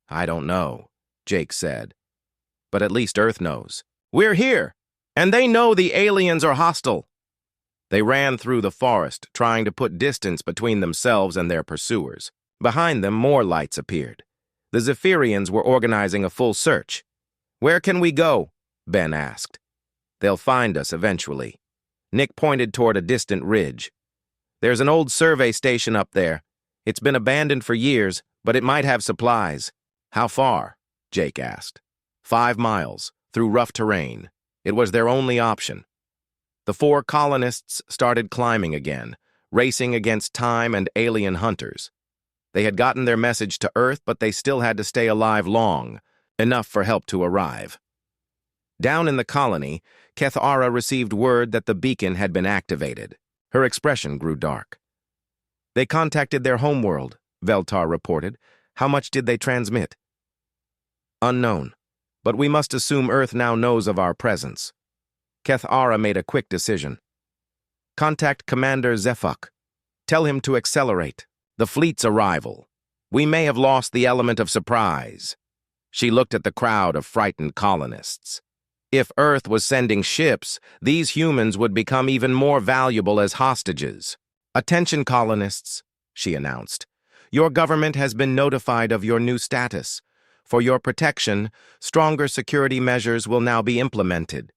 "I don't know," Jake said. "But at least Earth knows. We're here, and they know the aliens are hostile." They ran through the forest, trying to put distance between themselves and their pursuers. Behind them, more lights appeared. The Zephyrians were organizing a full search. "Where can we go?" Ben asked. "They'll find us eventually." Nick pointed toward a distant ridge. "There's an old survey station up there. It's been abandoned for years, but it might have supplies." "How far?" Jake asked. 5 miles, through rough terrain. It was their only option. The 4 colonists started climbing again, racing against time and alien hunters. They had gotten their message to Earth, but they still had to stay alive long, enough for help to arrive. Down in the colony, Kethara received word that the beacon had been activated. Her expression grew dark. "They contacted their homeworld," Veltar reported. "How much did they transmit?" "Unknown, but we must assume Earth now knows of our presence." Kethara made a quick decision. "Contact Commander Zephuk. Tell him to accelerate the fleet's arrival. We may have lost the element of surprise." She looked at the crowd of frightened colonists. If Earth was sending ships, these humans would become even more valuable as hostages. "Attention, colonists," she announced. "Your government has been notified of your new status. For your protection, stronger security measures will now be implemented."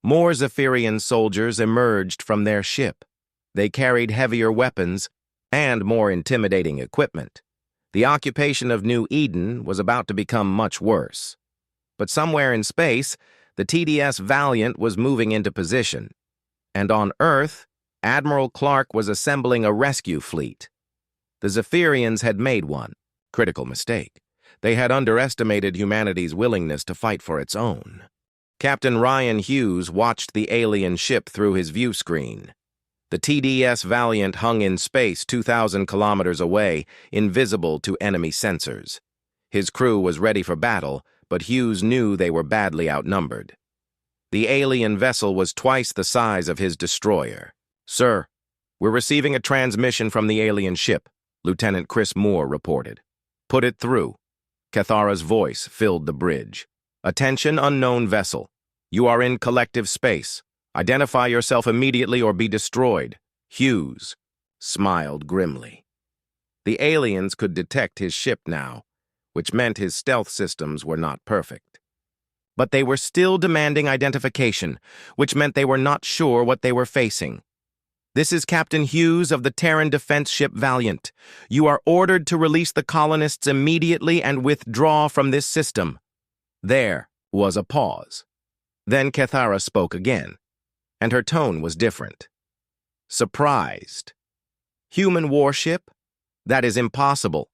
More Zephyrian soldiers emerged from their ship. They carried heavier weapons and more intimidating equipment. The occupation of New Eden was about to become much worse. But somewhere in space, the TDS Valiant was moving into position. And on Earth, Admiral Clark was assembling a rescue fleet. The Zephyrians had made one critical mistake. They had underestimated humanity's willingness to fight for its own. Captain Ryan Hughes watched the alien ship through his view screen. The TDS Valiant hung in space 2,000 kilometers away, invisible to enemy sensors. His crew was ready for battle, but Hughes knew they were badly outnumbered. The alien vessel was twice the size of his destroyer. "Sir, we're receiving a transmission from the alien ship," Lieutenant Chris Moore reported. "Put it through." Cathara's voice filled the bridge. "Attention, unknown vessel. You are in collective space. Identify yourself immediately or be destroyed." Hughes smiled grimly. The aliens could detect his ship now, which meant his stealth systems were not perfect. But they were still demanding identification, which meant they were not sure what they were facing. "This is Captain Hughes of the Terran defense ship Valiant. You are ordered to release the colonists immediately and withdraw from this system." There was a pause. Then Cathara spoke again, and her tone was different. "Surprised. Human warship? That is impossible.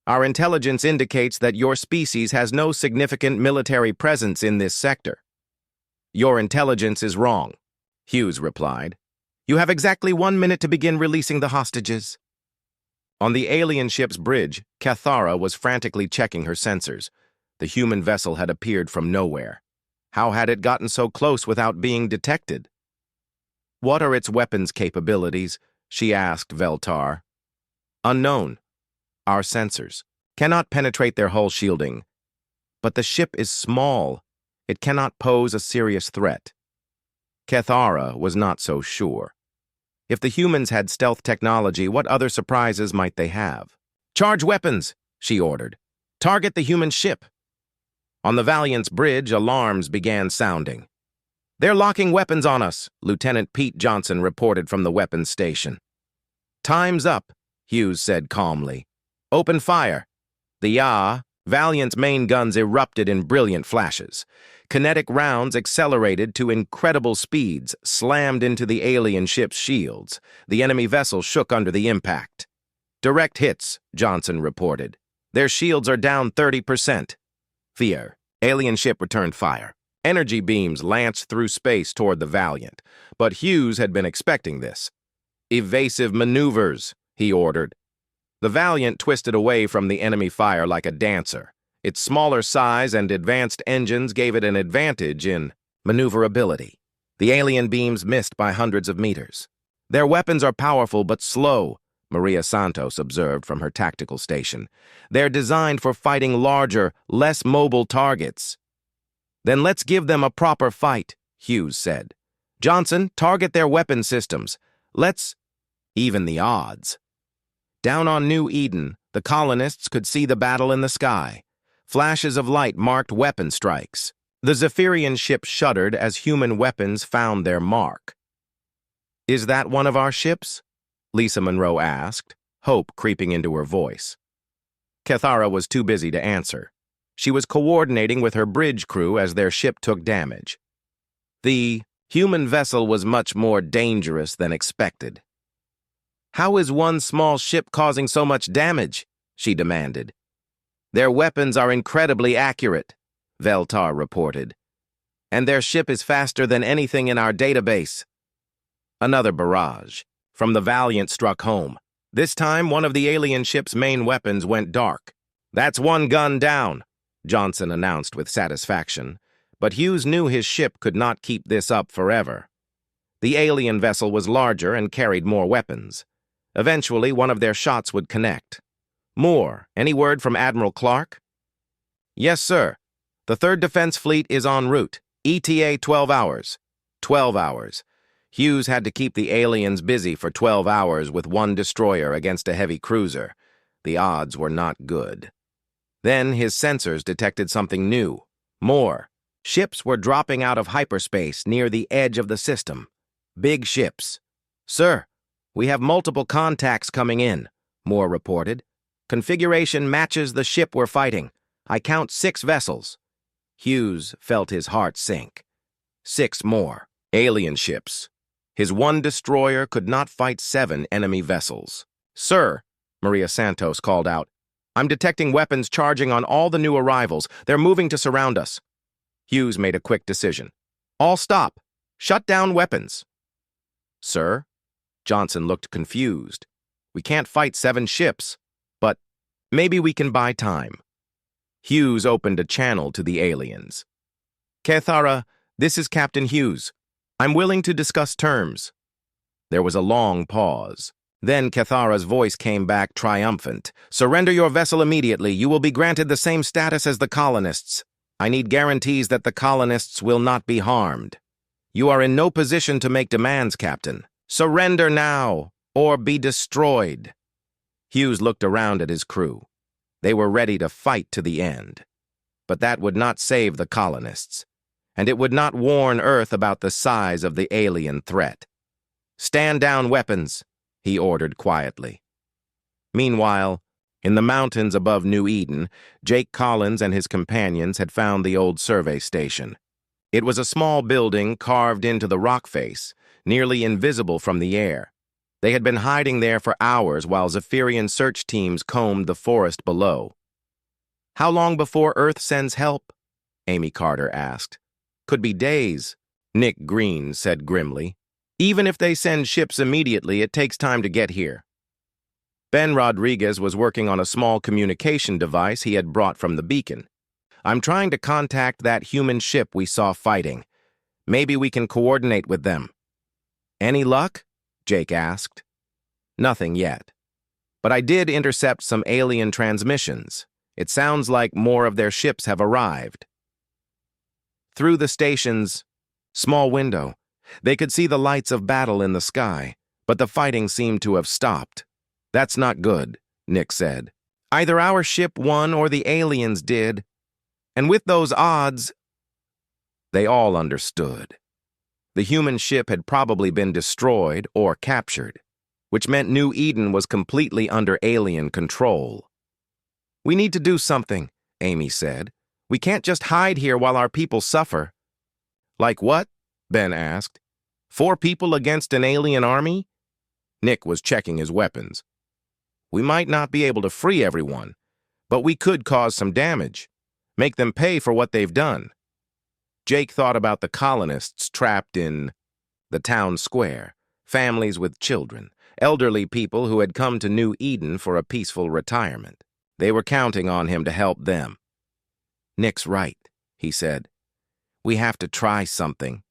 Our intelligence indicates that your species has no significant military presence in this sector." "Your intelligence is wrong," Hughes replied. "You have exactly 1 minute to begin releasing the hostages." On the alien ship's bridge, Cathara was frantically checking her sensors. The human vessel had appeared from nowhere. How had it gotten so close without being detected? "What are its weapons capabilities?" she asked Veltar. "Unknown. Our sensors cannot penetrate their hull shielding. But the ship is small. It cannot pose a serious threat." Cathara was not so sure. If the humans had stealth technology, what other surprises might they have? "Charge weapons," she ordered. "Target the human ship." On the Valiant's bridge, alarms began sounding. "They're locking weapons on us," Lieutenant Pete Johnson reported from the weapons station. "Time's up," Hughes said calmly. "Open fire." The Valiant's main guns erupted in brilliant flashes. Kinetic rounds accelerated to incredible speeds, slammed into the alien ship's shields. The enemy vessel shook under the impact. "Direct hits," Johnson reported. "Their shields are down 30%. Fear. Alien ship returned fire. Energy beams lanced through space toward the Valiant, but Hughes had been expecting this. "Evasive maneuvers," he ordered. The Valiant twisted away from the enemy fire like a dancer. Its smaller size and advanced engines gave it an advantage in maneuverability. The alien beams missed by hundreds of meters. "Their weapons are powerful but slow," Maria Santos observed from her tactical station. "They're designed for fighting larger, less mobile targets." "Then let's give them a proper fight," Hughes said. "Johnson, target their weapon systems. Let's even the odds." Down on New Eden, the colonists could see the battle in the sky. Flashes of light marked weapon strikes. The Zephyrian ship shuddered as human weapons found their mark. "Is that one of our ships?" Lisa Monroe asked, hope creeping into her voice. Cathara was too busy to answer. She was coordinating with her bridge crew as their ship took damage. The human vessel was much more dangerous than expected. "How is one small ship causing so much damage?" she demanded. "Their weapons are incredibly accurate," Veltar reported. "And their ship is faster than anything in our database." Another barrage from the Valiant struck home. This time, one of the alien ship's main weapons went dark. "That's one gun down," Johnson announced with satisfaction. But Hughes knew his ship could not keep this up forever. The alien vessel was larger and carried more weapons. Eventually, one of their shots would connect. "Moore, any word from Admiral Clark?" "Yes, sir. The 3rd Defense Fleet is en route. ETA 12 hours. 12 hours. Hughes had to keep the aliens busy for 12 hours with one destroyer against a heavy cruiser. The odds were not good. Then his sensors detected something new. More. Ships were dropping out of hyperspace near the edge of the system. Big ships. "Sir, we have multiple contacts coming in," Moore reported. "Configuration matches the ship we're fighting. I count 6 vessels." Hughes felt his heart sink. 6 more. Alien ships. His one destroyer could not fight 7 enemy vessels. "Sir," Maria Santos called out, I'm detecting weapons charging on all the new arrivals. They're moving to surround us. Hughes made a quick decision. All stop. Shut down weapons. Sir? Johnson looked confused. We can't fight 7 ships, but maybe we can buy time. Hughes opened a channel to the aliens. Kethara, this is Captain Hughes. I'm willing to discuss terms. There was a long pause. Then Kethara's voice came back triumphant. Surrender your vessel immediately. You will be granted the same status as the colonists. I need guarantees that the colonists will not be harmed. You are in no position to make demands, Captain. Surrender now, or be destroyed. Hughes looked around at his crew. They were ready to fight to the end. But that would not save the colonists, and it would not warn Earth about the size of the alien threat. Stand down weapons, he ordered quietly. Meanwhile, in the mountains above New Eden, Jake Collins and his companions had found the old survey station. It was a small building carved into the rock face, nearly invisible from the air. They had been hiding there for hours while Zephyrian search teams combed the forest below. How long before Earth sends help? Amy Carter asked. Could be days, Nick Green said grimly. Even if they send ships immediately, it takes time to get here. Ben Rodriguez was working on a small communication device he had brought from the beacon. I'm trying to contact that human ship we saw fighting. Maybe we can coordinate with them. Any luck? Jake asked. Nothing yet. But I did intercept some alien transmissions. It sounds like more of their ships have arrived. Through the station's small window, they could see the lights of battle in the sky, but the fighting seemed to have stopped. That's not good, Nick said. Either our ship won or the aliens did. And with those odds, they all understood. The human ship had probably been destroyed or captured, which meant New Eden was completely under alien control. We need to do something, Amy said. We can't just hide here while our people suffer. Like what? Ben asked. 4 people against an alien army? Nick was checking his weapons. We might not be able to free everyone, but we could cause some damage. Make them pay for what they've done. Jake thought about the colonists trapped in the town square, families with children, elderly people who had come to New Eden for a peaceful retirement. They were counting on him to help them. Nick's right, he said. We have to try something.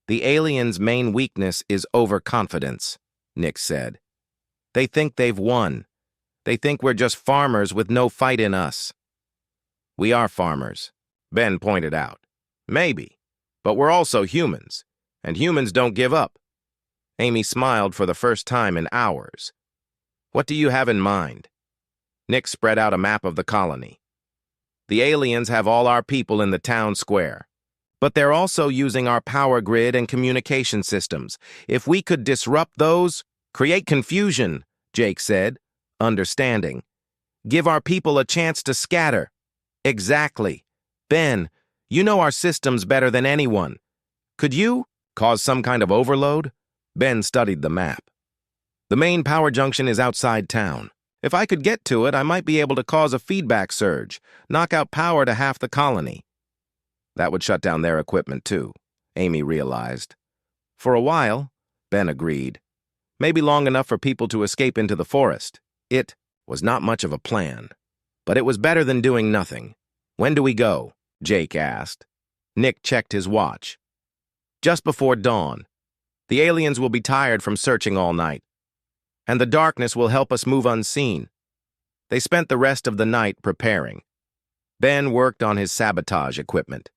The aliens' main weakness is overconfidence, Nick said. They think they've won. They think we're just farmers with no fight in us. We are farmers, Ben pointed out. Maybe, but we're also humans, and humans don't give up. Amy smiled for the first time in hours. What do you have in mind? Nick spread out a map of the colony. The aliens have all our people in the town square, but they're also using our power grid and communication systems. If we could disrupt those, create confusion, Jake said, understanding. Give our people a chance to scatter. Exactly. Ben, you know our systems better than anyone. Could you cause some kind of overload? Ben studied the map. The main power junction is outside town. If I could get to it, I might be able to cause a feedback surge, knock out power to half the colony. That would shut down their equipment too, Amy realized. For a while, Ben agreed. Maybe long enough for people to escape into the forest. It was not much of a plan, but it was better than doing nothing. When do we go? Jake asked. Nick checked his watch. Just before dawn. The aliens will be tired from searching all night, and the darkness will help us move unseen. They spent the rest of the night preparing. Ben worked on his sabotage equipment.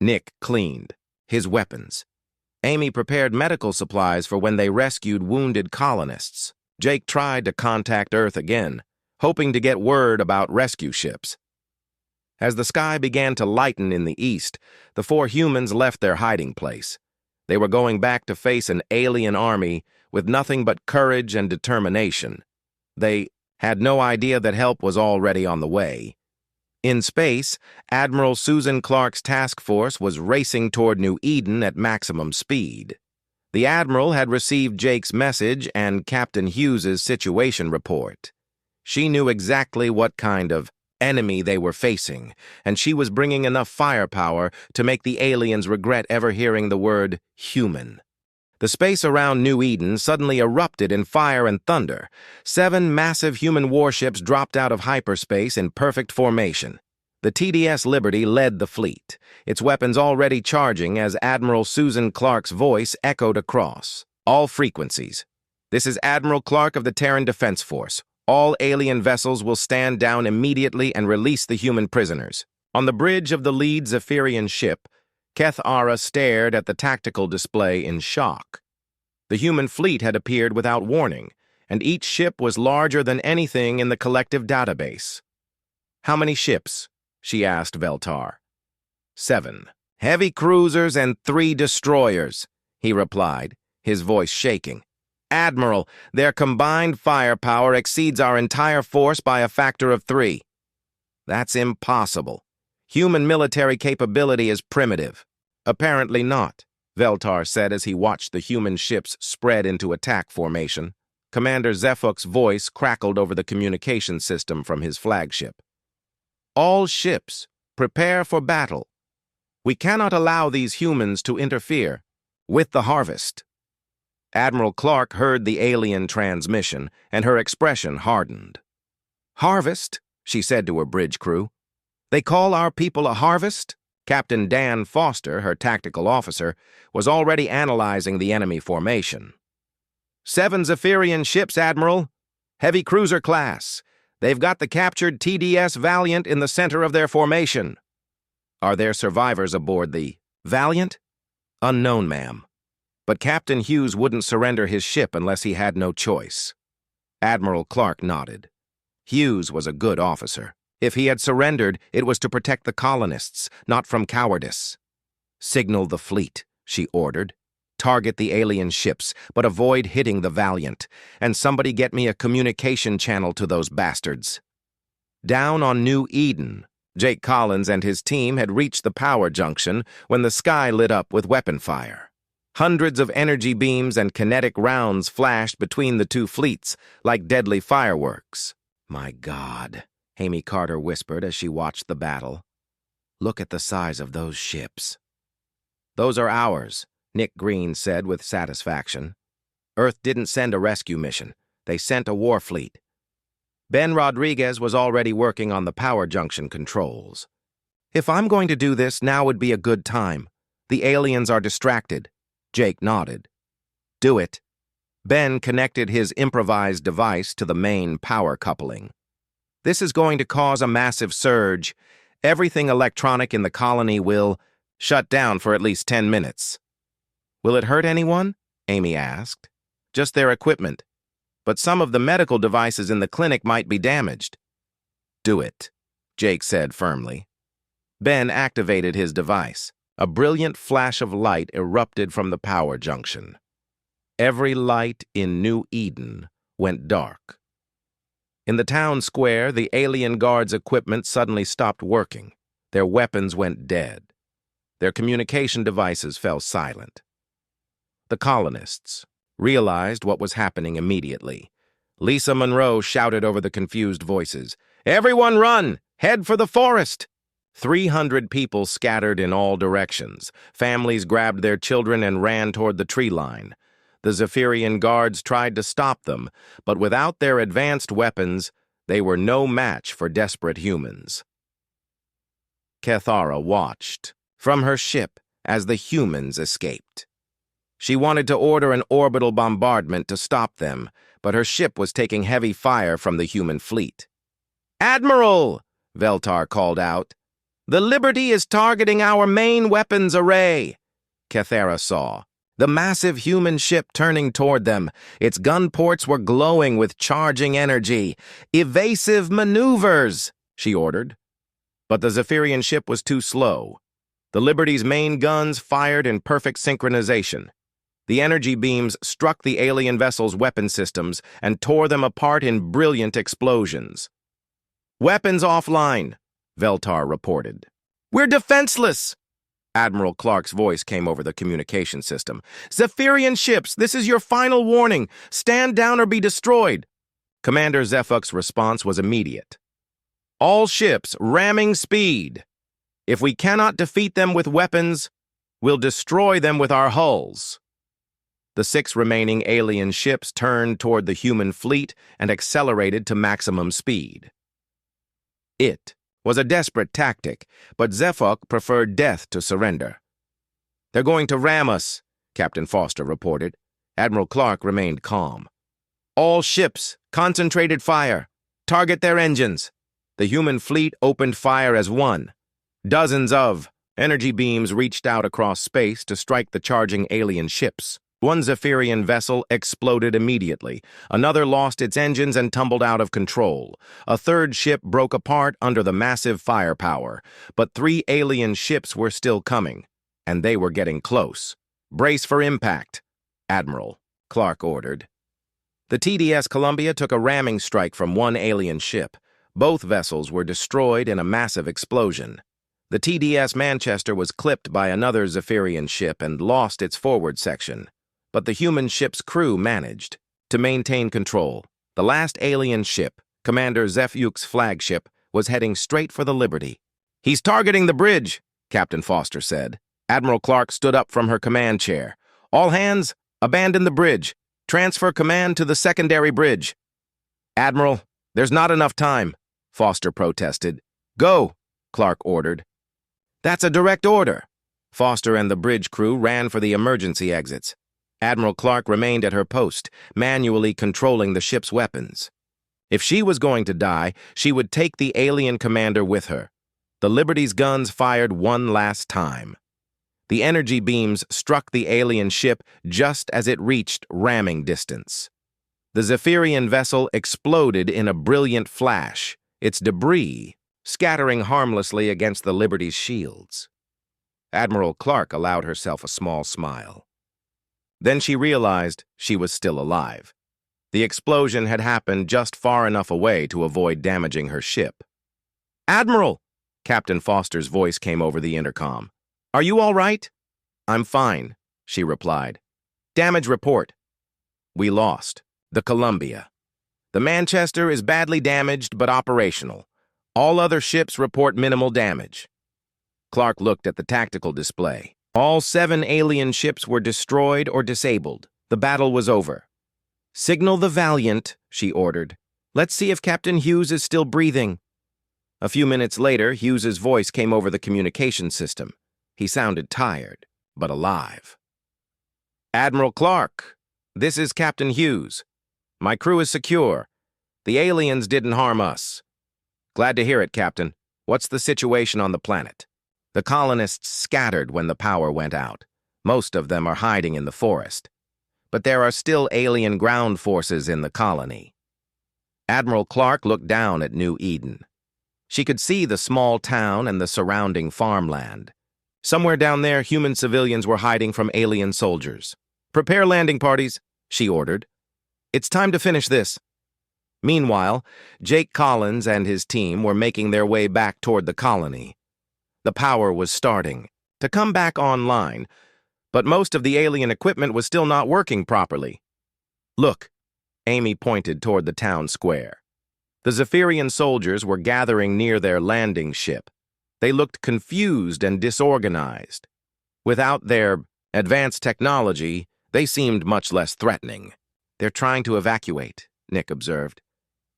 Nick cleaned his weapons. Amy prepared medical supplies for when they rescued wounded colonists. Jake tried to contact Earth again, hoping to get word about rescue ships. As the sky began to lighten in the east, the 4 humans left their hiding place. They were going back to face an alien army with nothing but courage and determination. They had no idea that help was already on the way. In space, Admiral Susan Clark's task force was racing toward New Eden at maximum speed. The Admiral had received Jake's message and Captain Hughes's situation report. She knew exactly what kind of enemy they were facing, and she was bringing enough firepower to make the aliens regret ever hearing the word human. The space around New Eden suddenly erupted in fire and thunder. 7 massive human warships dropped out of hyperspace in perfect formation. The TDS Liberty led the fleet, its weapons already charging as Admiral Susan Clark's voice echoed across all frequencies. "This is Admiral Clark of the Terran Defense Force. All alien vessels will stand down immediately and release the human prisoners." On the bridge of the lead Zephyrian ship, Keth Ara stared at the tactical display in shock. The human fleet had appeared without warning, and each ship was larger than anything in the collective database. "How many ships?" she asked Veltar. 7. "Heavy cruisers and 3 destroyers," he replied, his voice shaking. "Admiral, their combined firepower exceeds our entire force by a factor of 3. "That's impossible. Human military capability is primitive." "Apparently not," Veltar said as he watched the human ships spread into attack formation. Commander Zephuk's voice crackled over the communication system from his flagship. "All ships, prepare for battle. We cannot allow these humans to interfere with the harvest." Admiral Clark heard the alien transmission, and her expression hardened. "Harvest?" she said to her bridge crew. "They call our people a harvest?" Captain Dan Foster, her tactical officer, was already analyzing the enemy formation. 7 Zephyrian ships, Admiral. Heavy cruiser class. They've got the captured TDS Valiant in the center of their formation." "Are there survivors aboard the Valiant?" "Unknown, ma'am. But Captain Hughes wouldn't surrender his ship unless he had no choice." Admiral Clark nodded. Hughes was a good officer. If he had surrendered, it was to protect the colonists, not from cowardice. "Signal the fleet," she ordered. "Target the alien ships, but avoid hitting the Valiant. And somebody get me a communication channel to those bastards." Down on New Eden, Jake Collins and his team had reached the power junction when the sky lit up with weapon fire. Hundreds of energy beams and kinetic rounds flashed between the two fleets like deadly fireworks. "My God," Amy Carter whispered as she watched the battle. "Look at the size of those ships." "Those are ours," Nick Green said with satisfaction. "Earth didn't send a rescue mission. They sent a war fleet." Ben Rodriguez was already working on the power junction controls. "If I'm going to do this, now would be a good time. The aliens are distracted." Jake nodded. "Do it." Ben connected his improvised device to the main power coupling. "This is going to cause a massive surge. Everything electronic in the colony will shut down for at least 10 minutes. "Will it hurt anyone?" Amy asked. "Just their equipment. But some of the medical devices in the clinic might be damaged." "Do it," Jake said firmly. Ben activated his device. A brilliant flash of light erupted from the power junction. Every light in New Eden went dark. In the town square, the alien guards' equipment suddenly stopped working. Their weapons went dead. Their communication devices fell silent. The colonists realized what was happening immediately. Lisa Monroe shouted over the confused voices, "Everyone run! Head for the forest!" 300 people scattered in all directions. Families grabbed their children and ran toward the tree line. The Zephyrian guards tried to stop them, but without their advanced weapons, they were no match for desperate humans. Kethara watched from her ship as the humans escaped. She wanted to order an orbital bombardment to stop them, but her ship was taking heavy fire from the human fleet. "Admiral!" Veltar called out. "The Liberty is targeting our main weapons array." Kethara saw the massive human ship turning toward them. Its gun ports were glowing with charging energy. "Evasive maneuvers," she ordered. But the Zephyrian ship was too slow. The Liberty's main guns fired in perfect synchronization. The energy beams struck the alien vessel's weapon systems and tore them apart in brilliant explosions. "Weapons offline," Veltar reported. "We're defenseless!" Admiral Clark's voice came over the communication system. "Zephyrian ships, this is your final warning. Stand down or be destroyed." Commander Zefuk's response was immediate. All ships ramming speed. If we cannot defeat them with weapons, we'll destroy them with our hulls. The 6 remaining alien ships turned toward the human fleet and accelerated to maximum speed. It was a desperate tactic, but Zefuk preferred death to surrender. They're going to ram us, Captain Foster reported. Admiral Clark remained calm. All ships, concentrated fire. Target their engines. The human fleet opened fire as one. Dozens of energy beams reached out across space to strike the charging alien ships. One Zephyrian vessel exploded immediately. Another lost its engines and tumbled out of control. A third ship broke apart under the massive firepower. But 3 alien ships were still coming, and they were getting close. Brace for impact, Admiral Clark ordered. The TDS Columbia took a ramming strike from one alien ship. Both vessels were destroyed in a massive explosion. The TDS Manchester was clipped by another Zephyrian ship and lost its forward section. But the human ship's crew managed to maintain control. The last alien ship, Commander Zefuk's flagship, was heading straight for the Liberty. He's targeting the bridge, Captain Foster said. Admiral Clark stood up from her command chair. All hands, abandon the bridge. Transfer command to the secondary bridge. Admiral, there's not enough time, Foster protested. Go, Clark ordered. That's a direct order. Foster and the bridge crew ran for the emergency exits. Admiral Clark remained at her post, manually controlling the ship's weapons. If she was going to die, she would take the alien commander with her. The Liberty's guns fired one last time. The energy beams struck the alien ship just as it reached ramming distance. The Zephyrian vessel exploded in a brilliant flash, its debris scattering harmlessly against the Liberty's shields. Admiral Clark allowed herself a small smile. Then she realized she was still alive. The explosion had happened just far enough away to avoid damaging her ship. Admiral! Captain Foster's voice came over the intercom. Are you all right? I'm fine, she replied. Damage report. We lost. The Columbia. The Manchester is badly damaged but operational. All other ships report minimal damage. Clark looked at the tactical display. All 7 alien ships were destroyed or disabled. The battle was over. Signal the Valiant, she ordered. Let's see if Captain Hughes is still breathing. A few minutes later, Hughes's voice came over the communication system. He sounded tired, but alive. Admiral Clark, this is Captain Hughes. My crew is secure. The aliens didn't harm us. Glad to hear it, Captain. What's the situation on the planet? The colonists scattered when the power went out. Most of them are hiding in the forest. But there are still alien ground forces in the colony. Admiral Clark looked down at New Eden. She could see the small town and the surrounding farmland. Somewhere down there, human civilians were hiding from alien soldiers. Prepare landing parties, she ordered. It's time to finish this. Meanwhile, Jake Collins and his team were making their way back toward the colony. The power was starting to come back online, but most of the alien equipment was still not working properly. Look, Amy pointed toward the town square. The Zephyrian soldiers were gathering near their landing ship. They looked confused and disorganized. Without their advanced technology, they seemed much less threatening. They're trying to evacuate, Nick observed.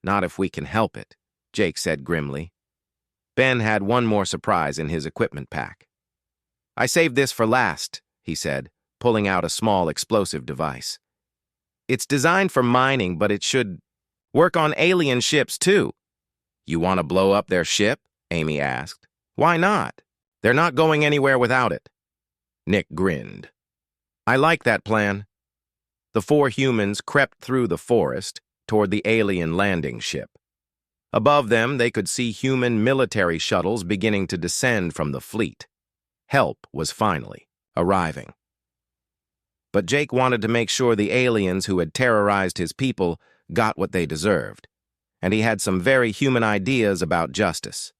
Not if we can help it, Jake said grimly. Ben had one more surprise in his equipment pack. I saved this for last, he said, pulling out a small explosive device. It's designed for mining, but it should work on alien ships, too. You want to blow up their ship? Amy asked. Why not? They're not going anywhere without it. Nick grinned. I like that plan. The 4 humans crept through the forest toward the alien landing ship. Above them, they could see human military shuttles beginning to descend from the fleet. Help was finally arriving. But Jake wanted to make sure the aliens who had terrorized his people got what they deserved, and he had some very human ideas about justice.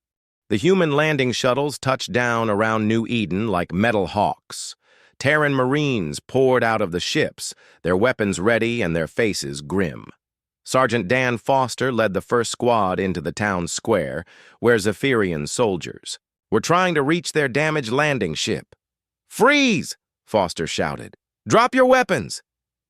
The human landing shuttles touched down around New Eden like metal hawks. Terran Marines poured out of the ships, their weapons ready and their faces grim. Sergeant Dan Foster led the first squad into the town square, where Zephyrian soldiers were trying to reach their damaged landing ship. "Freeze!" Foster shouted. "Drop your weapons!"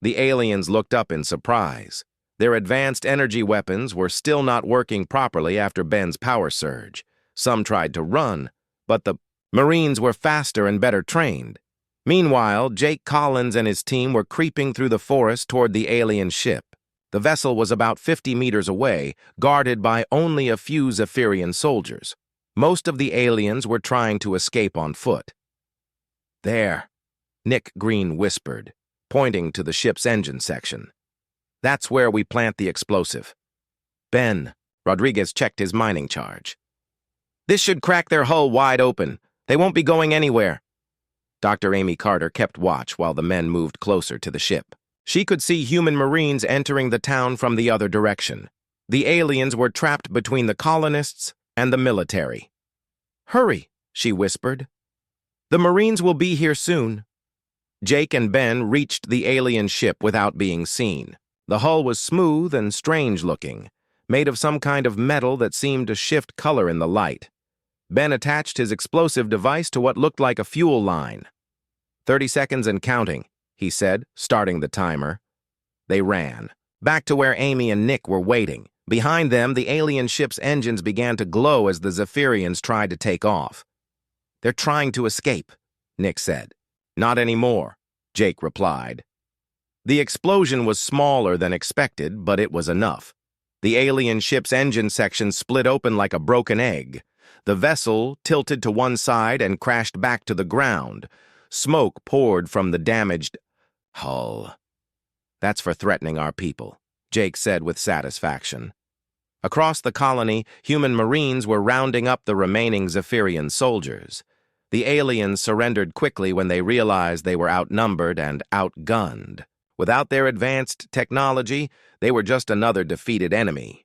The aliens looked up in surprise. Their advanced energy weapons were still not working properly after Ben's power surge. Some tried to run, but the Marines were faster and better trained. Meanwhile, Jake Collins and his team were creeping through the forest toward the alien ship. The vessel was about 50 meters away, guarded by only a few Zephyrian soldiers. Most of the aliens were trying to escape on foot. "There," Nick Green whispered, pointing to the ship's engine section. "That's where we plant the explosive." "Ben," Rodriguez checked his mining charge. "This should crack their hull wide open. They won't be going anywhere." Dr. Amy Carter kept watch while the men moved closer to the ship. She could see human Marines entering the town from the other direction. The aliens were trapped between the colonists and the military. "Hurry," she whispered. "The Marines will be here soon." Jake and Ben reached the alien ship without being seen. The hull was smooth and strange-looking, made of some kind of metal that seemed to shift color in the light. Ben attached his explosive device to what looked like a fuel line. 30 seconds and counting, he said, starting the timer. They ran, back to where Amy and Nick were waiting. Behind them, the alien ship's engines began to glow as the Zephyrians tried to take off. "They're trying to escape," Nick said. "Not anymore," Jake replied. The explosion was smaller than expected, but it was enough. The alien ship's engine section split open like a broken egg. The vessel tilted to one side and crashed back to the ground. Smoke poured from the damaged hull. "That's for threatening our people," Jake said with satisfaction. Across the colony, human Marines were rounding up the remaining Zephyrian soldiers. The aliens surrendered quickly when they realized they were outnumbered and outgunned. Without their advanced technology, they were just another defeated enemy.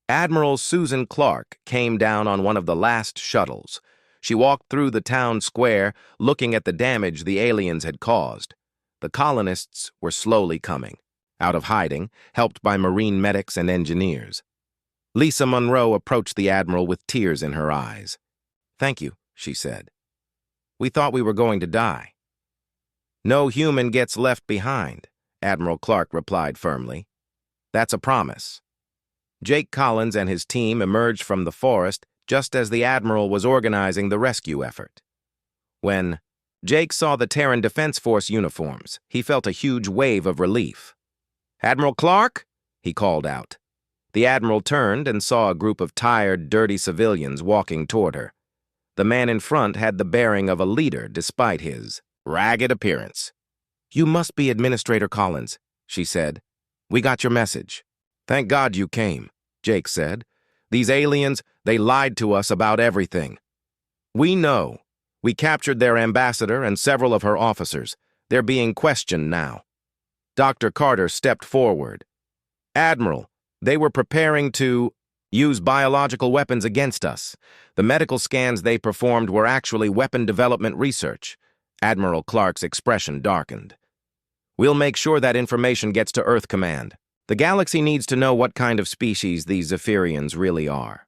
Admiral Susan Clark came down on one of the last shuttles. She walked through the town square, looking at the damage the aliens had caused. The colonists were slowly coming, out of hiding, helped by Marine medics and engineers. Lisa Monroe approached the Admiral with tears in her eyes. "Thank you," she said. "We thought we were going to die." "No human gets left behind," Admiral Clark replied firmly. "That's a promise." Jake Collins and his team emerged from the forest just as the Admiral was organizing the rescue effort. When Jake saw the Terran Defense Force uniforms, he felt a huge wave of relief. "Admiral Clark?" he called out. The Admiral turned and saw a group of tired, dirty civilians walking toward her. The man in front had the bearing of a leader despite his ragged appearance. "You must be Administrator Collins," she said. "We got your message." "Thank God you came," Jake said. "These aliens, they lied to us about everything." "We know. We captured their ambassador and several of her officers. They're being questioned now." Dr. Carter stepped forward. "Admiral, they were preparing to use biological weapons against us. The medical scans they performed were actually weapon development research." Admiral Clark's expression darkened. "We'll make sure that information gets to Earth Command. The galaxy needs to know what kind of species these Zephyrians really are."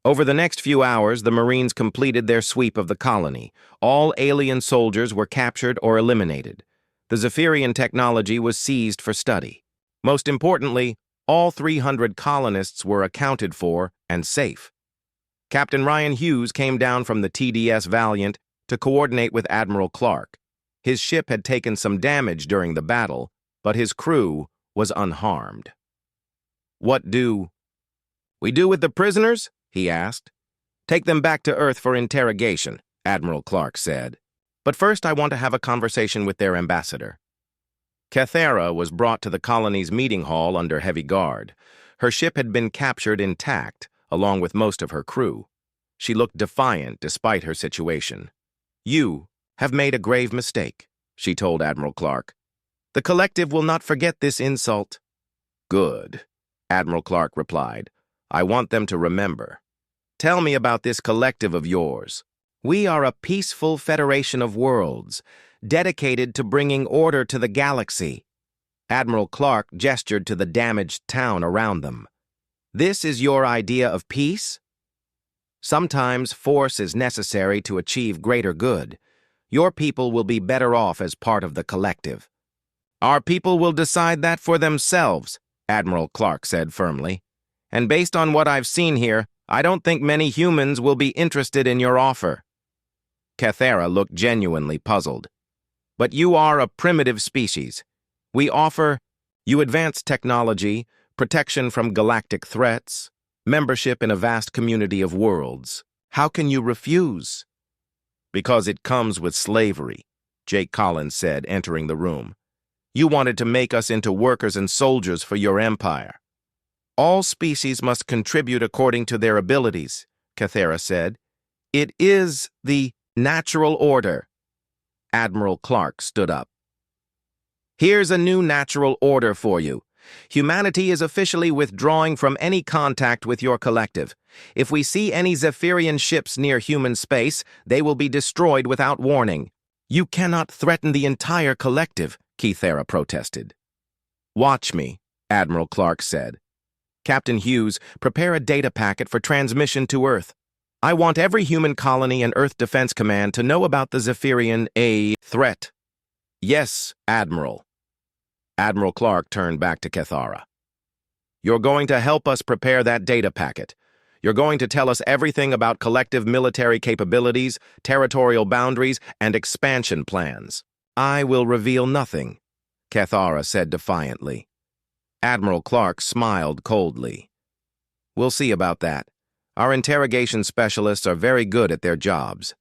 Over the next few hours, the Marines completed their sweep of the colony. All alien soldiers were captured or eliminated. The Zephyrian technology was seized for study. Most importantly, all 300 colonists were accounted for and safe. Captain Ryan Hughes came down from the TDS Valiant to coordinate with Admiral Clark. His ship had taken some damage during the battle, but his crew was unharmed. "What do we do with the prisoners?" he asked. "Take them back to Earth for interrogation," Admiral Clark said. "But first I want to have a conversation with their ambassador." Cathera was brought to the colony's meeting hall under heavy guard. Her ship had been captured intact, along with most of her crew. She looked defiant despite her situation. "You have made a grave mistake," she told Admiral Clark. "The collective will not forget this insult." "Good," Admiral Clark replied. "I want them to remember. Tell me about this collective of yours." "We are a peaceful federation of worlds, dedicated to bringing order to the galaxy." Admiral Clark gestured to the damaged town around them. This is your idea of peace? Sometimes force is necessary to achieve greater good. Your people will be better off as part of the collective. Our people will decide that for themselves, Admiral Clark said firmly. And based on what I've seen here, I don't think many humans will be interested in your offer. Cathera looked genuinely puzzled. But you are a primitive species. We offer you advanced technology, protection from galactic threats, membership in a vast community of worlds. How can you refuse? Because it comes with slavery, Jake Collins said, entering the room. You wanted to make us into workers and soldiers for your empire. All species must contribute according to their abilities, Cathera said. It is the natural order. Admiral Clark stood up. Here's a new natural order for you. Humanity is officially withdrawing from any contact with your collective. If we see any Zephyrian ships near human space, they will be destroyed without warning. You cannot threaten the entire collective, Cathera protested. Watch me, Admiral Clark said. Captain Hughes, prepare a data packet for transmission to Earth. I want every human colony and Earth Defense Command to know about the Zephyrian threat. Yes, Admiral. Admiral Clark turned back to Cathera. You're going to help us prepare that data packet. You're going to tell us everything about collective military capabilities, territorial boundaries, and expansion plans. I will reveal nothing, Cathera said defiantly. Admiral Clark smiled coldly. We'll see about that. Our interrogation specialists are very good at their jobs.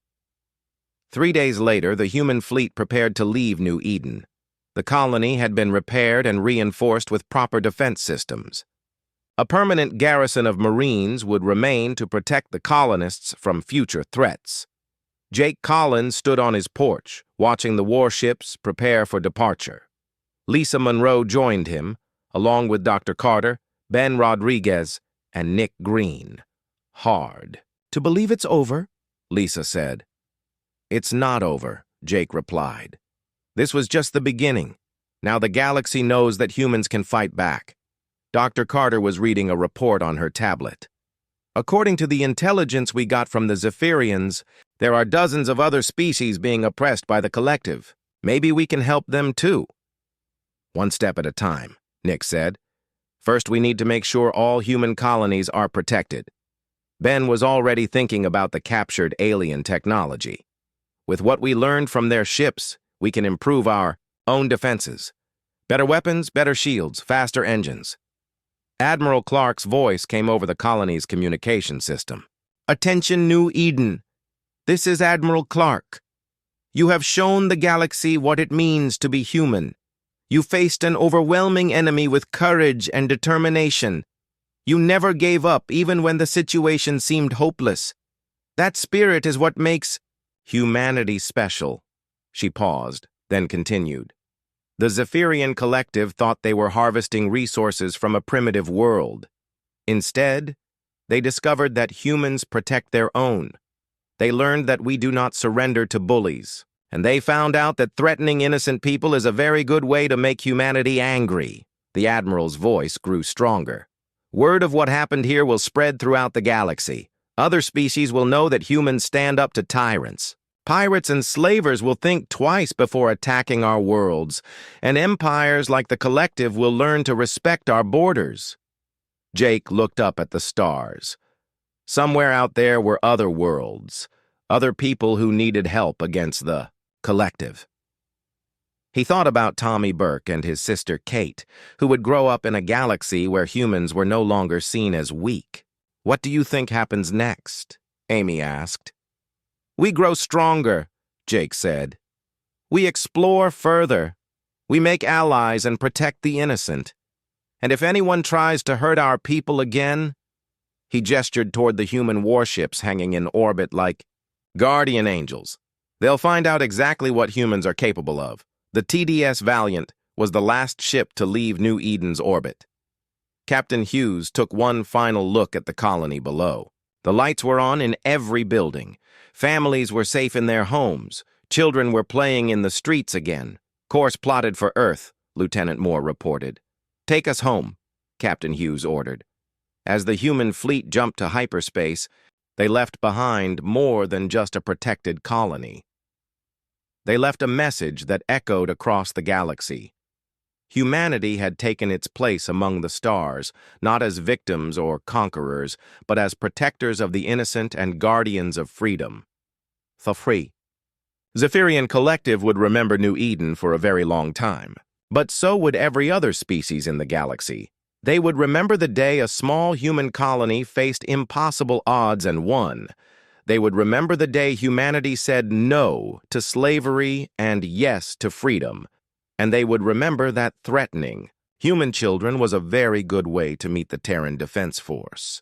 3 days later, the human fleet prepared to leave New Eden. The colony had been repaired and reinforced with proper defense systems. A permanent garrison of Marines would remain to protect the colonists from future threats. Jake Collins stood on his porch, watching the warships prepare for departure. Lisa Monroe joined him, along with Dr. Carter, Ben Rodriguez, and Nick Green. Hard to believe it's over, Lisa said. It's not over, Jake replied. This was just the beginning. Now the galaxy knows that humans can fight back. Dr. Carter was reading a report on her tablet. According to the intelligence we got from the Zephyrians, there are dozens of other species being oppressed by the collective. Maybe we can help them too. One step at a time, Nick said. First, we need to make sure all human colonies are protected. Ben was already thinking about the captured alien technology. With what we learned from their ships, we can improve our own defenses. Better weapons, better shields, faster engines. Admiral Clark's voice came over the colony's communication system. Attention, New Eden. This is Admiral Clark. You have shown the galaxy what it means to be human. You faced an overwhelming enemy with courage and determination. You never gave up even when the situation seemed hopeless. That spirit is what makes humanity special. She paused, then continued. The Zephyrian collective thought they were harvesting resources from a primitive world. Instead, they discovered that humans protect their own. They learned that we do not surrender to bullies, and they found out that threatening innocent people is a very good way to make humanity angry. The Admiral's voice grew stronger. Word of what happened here will spread throughout the galaxy. Other species will know that humans stand up to tyrants. Pirates and slavers will think twice before attacking our worlds, and empires like the Collective will learn to respect our borders. Jake looked up at the stars. Somewhere out there were other worlds, other people who needed help against the Collective. He thought about Tommy Burke and his sister Kate, who would grow up in a galaxy where humans were no longer seen as weak. What do you think happens next? Amy asked. We grow stronger, Jake said. We explore further. We make allies and protect the innocent. And if anyone tries to hurt our people again, he gestured toward the human warships hanging in orbit like guardian angels. They'll find out exactly what humans are capable of. The TDS Valiant was the last ship to leave New Eden's orbit. Captain Hughes took one final look at the colony below. The lights were on in every building. Families were safe in their homes. Children were playing in the streets again. Course plotted for Earth, Lieutenant Moore reported. "Take us home," Captain Hughes ordered. As the human fleet jumped to hyperspace, they left behind more than just a protected colony. They left a message that echoed across the galaxy. Humanity had taken its place among the stars, not as victims or conquerors, but as protectors of the innocent and guardians of freedom. The free. Zephyrian Collective would remember New Eden for a very long time. But so would every other species in the galaxy. They would remember the day a small human colony faced impossible odds and won. They would remember the day humanity said no to slavery and yes to freedom. And they would remember that threatening human children was a very good way to meet the Terran Defense Force.